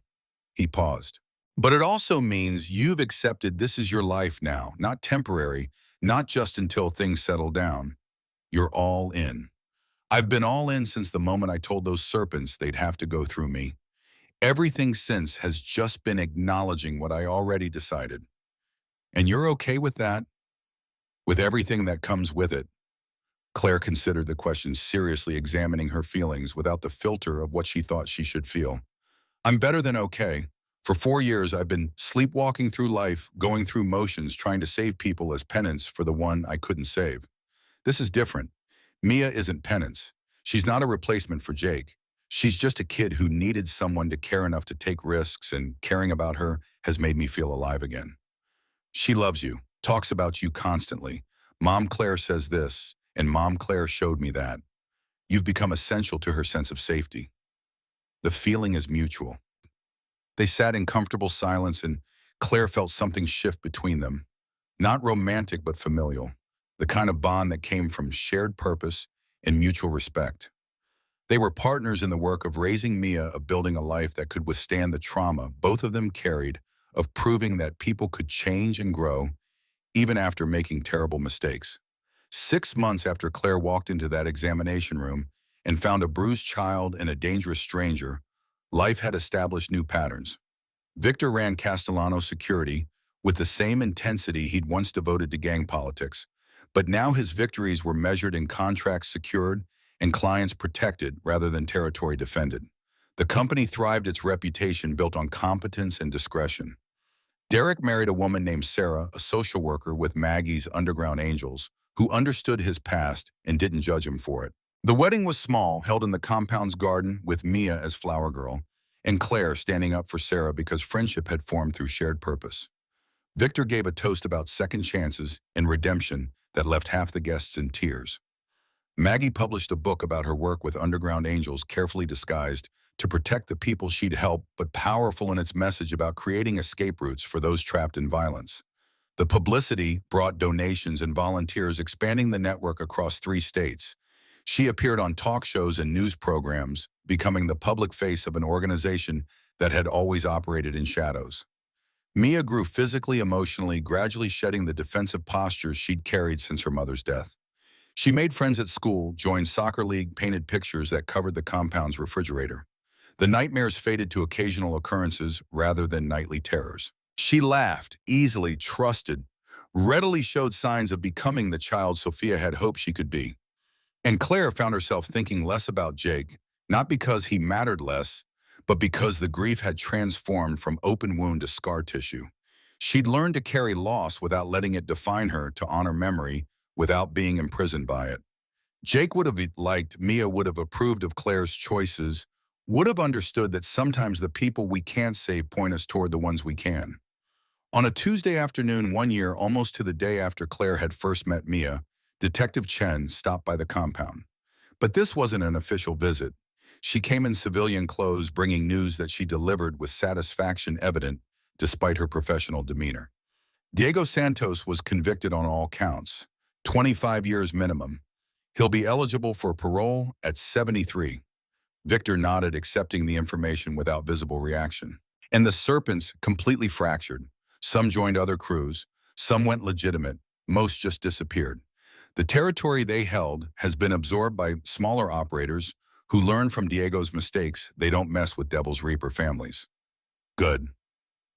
He paused. But it also means you've accepted this is your life now, not temporary, not just until things settle down. You're all in. I've been all in since the moment I told those serpents they'd have to go through me. Everything since has just been acknowledging what I already decided. And you're okay with that? With everything that comes with it? Claire considered the question, seriously examining her feelings without the filter of what she thought she should feel. I'm better than okay. For 4 years, I've been sleepwalking through life, going through motions, trying to save people as penance for the one I couldn't save. This is different. Mia isn't penance. She's not a replacement for Jake. She's just a kid who needed someone to care enough to take risks, and caring about her has made me feel alive again. She loves you, talks about you constantly. Mom Claire says this, and Mom Claire showed me that. You've become essential to her sense of safety. The feeling is mutual. They sat in comfortable silence, and Claire felt something shift between them. Not romantic, but familial. The kind of bond that came from shared purpose and mutual respect. They were partners in the work of raising Mia, of building a life that could withstand the trauma both of them carried, of proving that people could change and grow, even after making terrible mistakes. 6 months after Claire walked into that examination room and found a bruised child and a dangerous stranger, life had established new patterns. Victor ran Castellano security with the same intensity he'd once devoted to gang politics, but now his victories were measured in contracts secured and clients protected rather than territory defended. The company thrived, its reputation built on competence and discretion. Derek married a woman named Sarah, a social worker with Maggie's Underground Angels, who understood his past and didn't judge him for it. The wedding was small, held in the compound's garden with Mia as flower girl, and Claire standing up for Sarah because friendship had formed through shared purpose. Victor gave a toast about second chances and redemption that left half the guests in tears. Maggie published a book about her work with Underground Angels, carefully disguised to protect the people she'd helped, but powerful in its message about creating escape routes for those trapped in violence. The publicity brought donations and volunteers, expanding the network across 3 states. She appeared on talk shows and news programs, becoming the public face of an organization that had always operated in shadows. Mia grew physically, emotionally, gradually shedding the defensive postures she'd carried since her mother's death. She made friends at school, joined soccer league, painted pictures that covered the compound's refrigerator. The nightmares faded to occasional occurrences rather than nightly terrors. She laughed, easily, trusted, readily showed signs of becoming the child Sophia had hoped she could be. And Claire found herself thinking less about Jake, not because he mattered less, but because the grief had transformed from open wound to scar tissue. She'd learned to carry loss without letting it define her, to honor memory without being imprisoned by it. Jake would have liked, Mia would have approved of Claire's choices, would have understood that sometimes the people we can't save point us toward the ones we can. On a Tuesday afternoon one year, almost to the day after Claire had first met Mia, Detective Chen stopped by the compound. But this wasn't an official visit. She came in civilian clothes, bringing news that she delivered with satisfaction evident despite her professional demeanor. Diego Santos was convicted on all counts, 25 years minimum. He'll be eligible for parole at 73. Victor nodded, accepting the information without visible reaction. And the Serpents completely fractured. Some joined other crews, some went legitimate, most just disappeared. The territory they held has been absorbed by smaller operators who learn from Diego's mistakes. They don't mess with Devil's Reaper families. Good.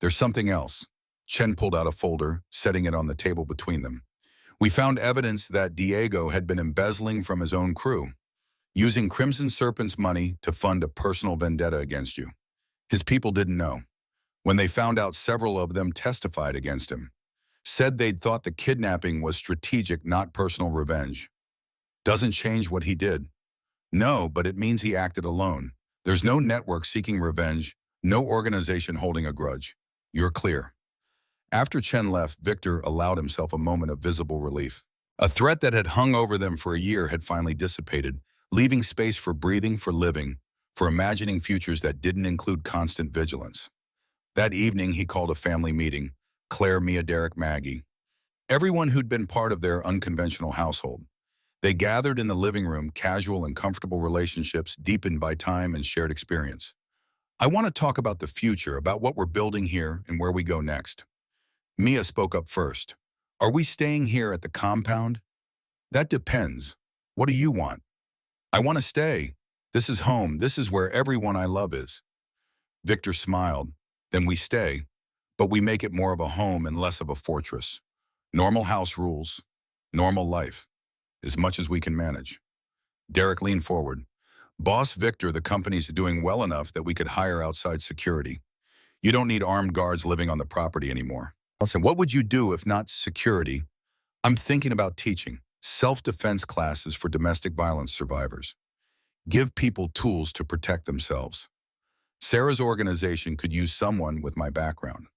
There's something else. Chen pulled out a folder, setting it on the table between them. We found evidence that Diego had been embezzling from his own crew, using Crimson Serpent's money to fund a personal vendetta against you. His people didn't know. When they found out, several of them testified against him. Said they'd thought the kidnapping was strategic, not personal revenge. Doesn't change what he did. No, but it means he acted alone. There's no network seeking revenge, no organization holding a grudge. You're clear. After Chen left, Victor allowed himself a moment of visible relief. A threat that had hung over them for a year had finally dissipated, leaving space for breathing, for living, for imagining futures that didn't include constant vigilance. That evening, he called a family meeting: Claire, Mia, Derek, Maggie. Everyone who'd been part of their unconventional household. They gathered in the living room, casual and comfortable relationships deepened by time and shared experience. I want to talk about the future, about what we're building here and where we go next. Mia spoke up first. Are we staying here at the compound? That depends. What do you want? I want to stay. This is home. This is where everyone I love is. Victor smiled. Then we stay, but we make it more of a home and less of a fortress. Normal house rules, normal life, as much as we can manage. Derek leaned forward. Boss Victor, the company's doing well enough that we could hire outside security. You don't need armed guards living on the property anymore. Listen, what would you do if not security? I'm thinking about teaching self-defense classes for domestic violence survivors. Give people tools to protect themselves. Sarah's organization could use someone with my background.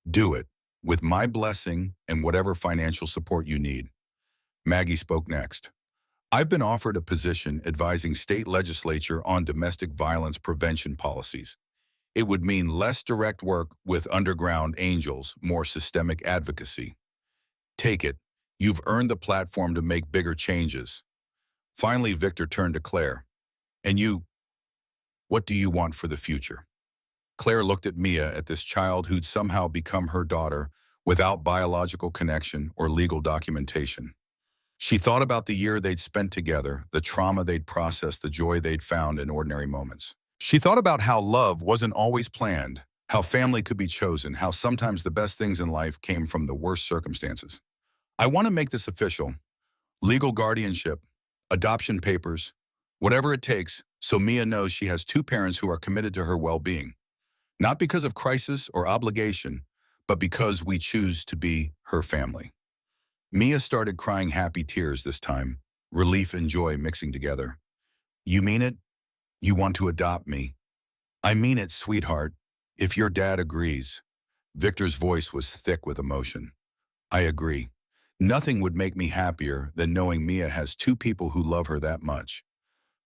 Do it, with my blessing and whatever financial support you need. Maggie spoke next. I've been offered a position advising state legislature on domestic violence prevention policies. It would mean less direct work with underground angels, more systemic advocacy. Take it. You've earned the platform to make bigger changes. Finally, Victor turned to Claire. And you, what do you want for the future? Claire looked at Mia, at this child who'd somehow become her daughter without biological connection or legal documentation. She thought about the year they'd spent together, the trauma they'd processed, the joy they'd found in ordinary moments. She thought about how love wasn't always planned, how family could be chosen, how sometimes the best things in life came from the worst circumstances. I want to make this official. Legal guardianship, adoption papers, whatever it takes, so Mia knows she has two parents who are committed to her well-being. Not because of crisis or obligation, but because we choose to be her family. Mia started crying happy tears this time, relief and joy mixing together. You mean it? You want to adopt me? I mean it, sweetheart, if your dad agrees. Victor's voice was thick with emotion. I agree. Nothing would make me happier than knowing Mia has two people who love her that much.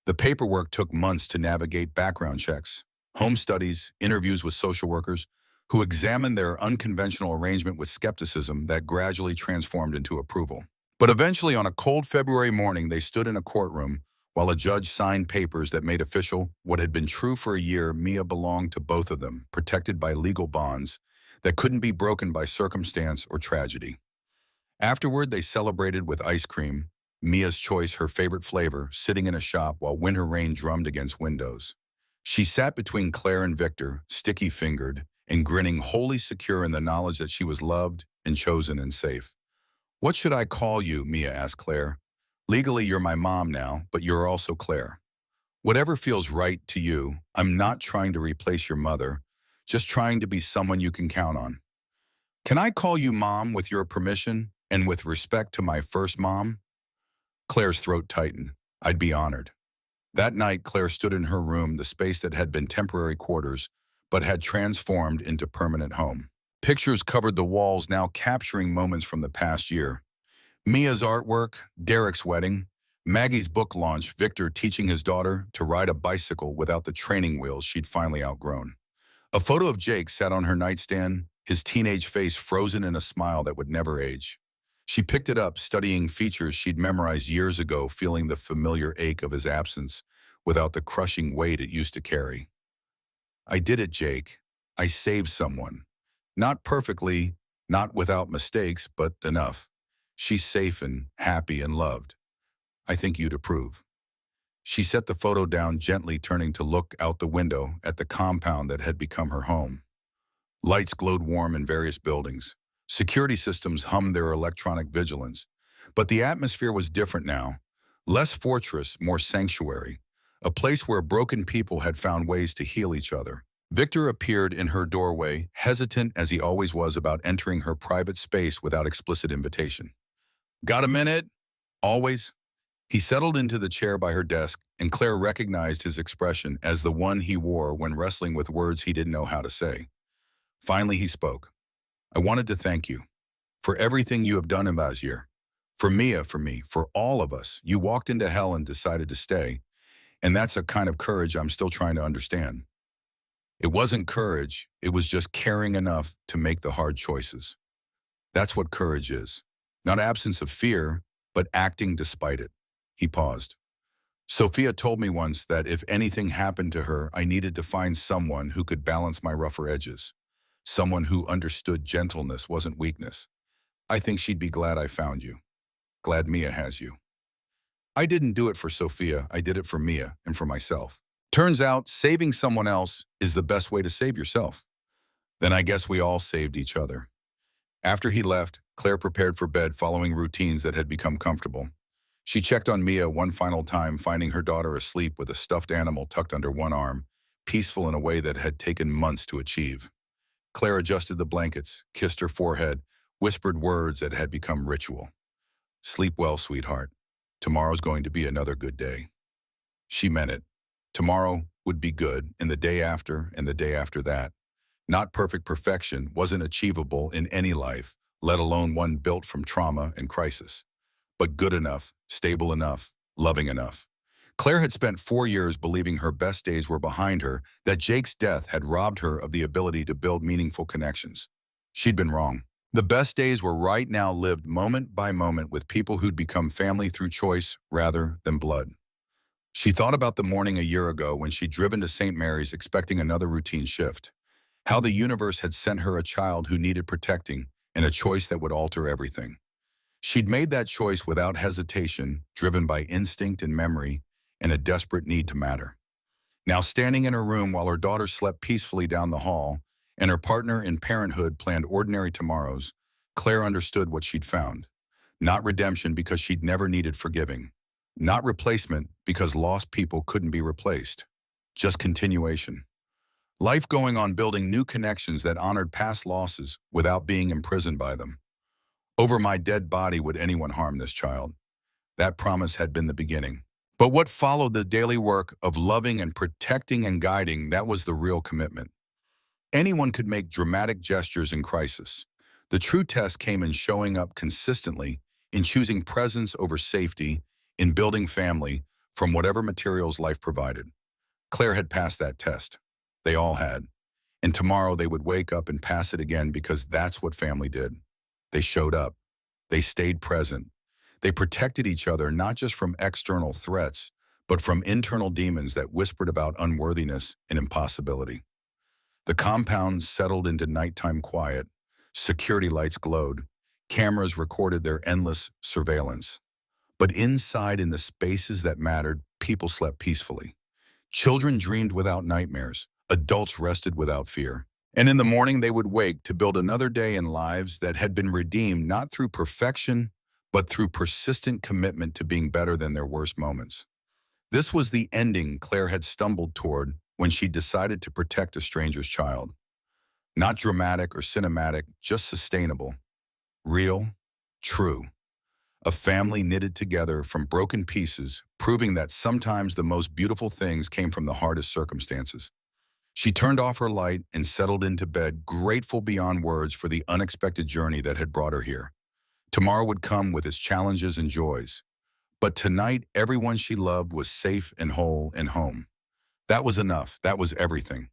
The paperwork took months to navigate: background checks, home studies, interviews with social workers, who examined their unconventional arrangement with skepticism that gradually transformed into approval. But eventually, on a cold February morning, they stood in a courtroom while a judge signed papers that made official what had been true for a year. Mia belonged to both of them, protected by legal bonds that couldn't be broken by circumstance or tragedy. Afterward, they celebrated with ice cream, Mia's choice, her favorite flavor, sitting in a shop while winter rain drummed against windows. She sat between Claire and Victor, sticky-fingered, and grinning, wholly secure in the knowledge that she was loved and chosen and safe. What should I call you? Mia asked Claire. Legally, you're my mom now, but you're also Claire. Whatever feels right to you. I'm not trying to replace your mother, just trying to be someone you can count on. Can I call you Mom with your permission and with respect to my first mom? Claire's throat tightened. I'd be honored. That night, Claire stood in her room, the space that had been temporary quarters, but had transformed into permanent home. Pictures covered the walls, now capturing moments from the past year. Mia's artwork, Derek's wedding, Maggie's book launch, Victor teaching his daughter to ride a bicycle without the training wheels she'd finally outgrown. A photo of Jake sat on her nightstand, his teenage face frozen in a smile that would never age. She picked it up, studying features she'd memorized years ago, feeling the familiar ache of his absence without the crushing weight it used to carry. I did it, Jake. I saved someone. Not perfectly, not without mistakes, but enough. She's safe and happy and loved. I think you'd approve. She set the photo down gently, turning to look out the window at the compound that had become her home. Lights glowed warm in various buildings. Security systems hummed their electronic vigilance. But the atmosphere was different now. Less fortress, more sanctuary. A place where broken people had found ways to heal each other. Victor appeared in her doorway, hesitant as he always was about entering her private space without explicit invitation. Got a minute? Always. He settled into the chair by her desk, and Claire recognized his expression as the one he wore when wrestling with words he didn't know how to say. Finally, he spoke. I wanted to thank you for everything you have done in last year. For Mia, for me, for all of us. You walked into hell and decided to stay, and that's a kind of courage I'm still trying to understand. It wasn't courage, it was just caring enough to make the hard choices. That's what courage is. Not absence of fear, but acting despite it. He paused. Sophia told me once that if anything happened to her, I needed to find someone who could balance my rougher edges. Someone who understood gentleness wasn't weakness. I think she'd be glad I found you. Glad Mia has you. I didn't do it for Sophia, I did it for Mia and for myself. Turns out, saving someone else is the best way to save yourself. Then I guess we all saved each other. After he left, Claire prepared for bed, following routines that had become comfortable. She checked on Mia one final time, finding her daughter asleep with a stuffed animal tucked under one arm, peaceful in a way that had taken months to achieve. Claire adjusted the blankets, kissed her forehead, whispered words that had become ritual. Sleep well, sweetheart. Tomorrow's going to be another good day. She meant it. Tomorrow would be good, and the day after, and the day after that. Not perfect perfection wasn't achievable in any life, let alone one built from trauma and crisis. But good enough, stable enough, loving enough. Claire had spent 4 years believing her best days were behind her, that Jake's death had robbed her of the ability to build meaningful connections. She'd been wrong. The best days were right now lived moment by moment with people who'd become family through choice rather than blood. She thought about the morning a year ago when she'd driven to St. Mary's expecting another routine shift. How the universe had sent her a child who needed protecting and a choice that would alter everything. She'd made that choice without hesitation, driven by instinct and memory and a desperate need to matter. Now standing in her room while her daughter slept peacefully down the hall and her partner in parenthood planned ordinary tomorrows, Claire understood what she'd found. Not redemption because she'd never needed forgiving. Not replacement because lost people couldn't be replaced. Just continuation. Life going on building new connections that honored past losses without being imprisoned by them. Over my dead body would anyone harm this child. That promise had been the beginning. But what followed the daily work of loving and protecting and guiding, that was the real commitment. Anyone could make dramatic gestures in crisis. The true test came in showing up consistently, in choosing presence over safety, in building family from whatever materials life provided. Claire had passed that test. They all had. And tomorrow they would wake up and pass it again because that's what family did. They showed up. They stayed present. They protected each other not just from external threats, but from internal demons that whispered about unworthiness and impossibility. The compound settled into nighttime quiet. Security lights glowed. Cameras recorded their endless surveillance. But inside, in the spaces that mattered, people slept peacefully. Children dreamed without nightmares. Adults rested without fear. And in the morning, they would wake to build another day in lives that had been redeemed not through perfection, but through persistent commitment to being better than their worst moments. This was the ending Claire had stumbled toward when she decided to protect a stranger's child. Not dramatic or cinematic, just sustainable. Real, true. A family knitted together from broken pieces, proving that sometimes the most beautiful things came from the hardest circumstances. She turned off her light and settled into bed, grateful beyond words for the unexpected journey that had brought her here. Tomorrow would come with its challenges and joys. But tonight, everyone she loved was safe and whole and home. That was enough. That was everything.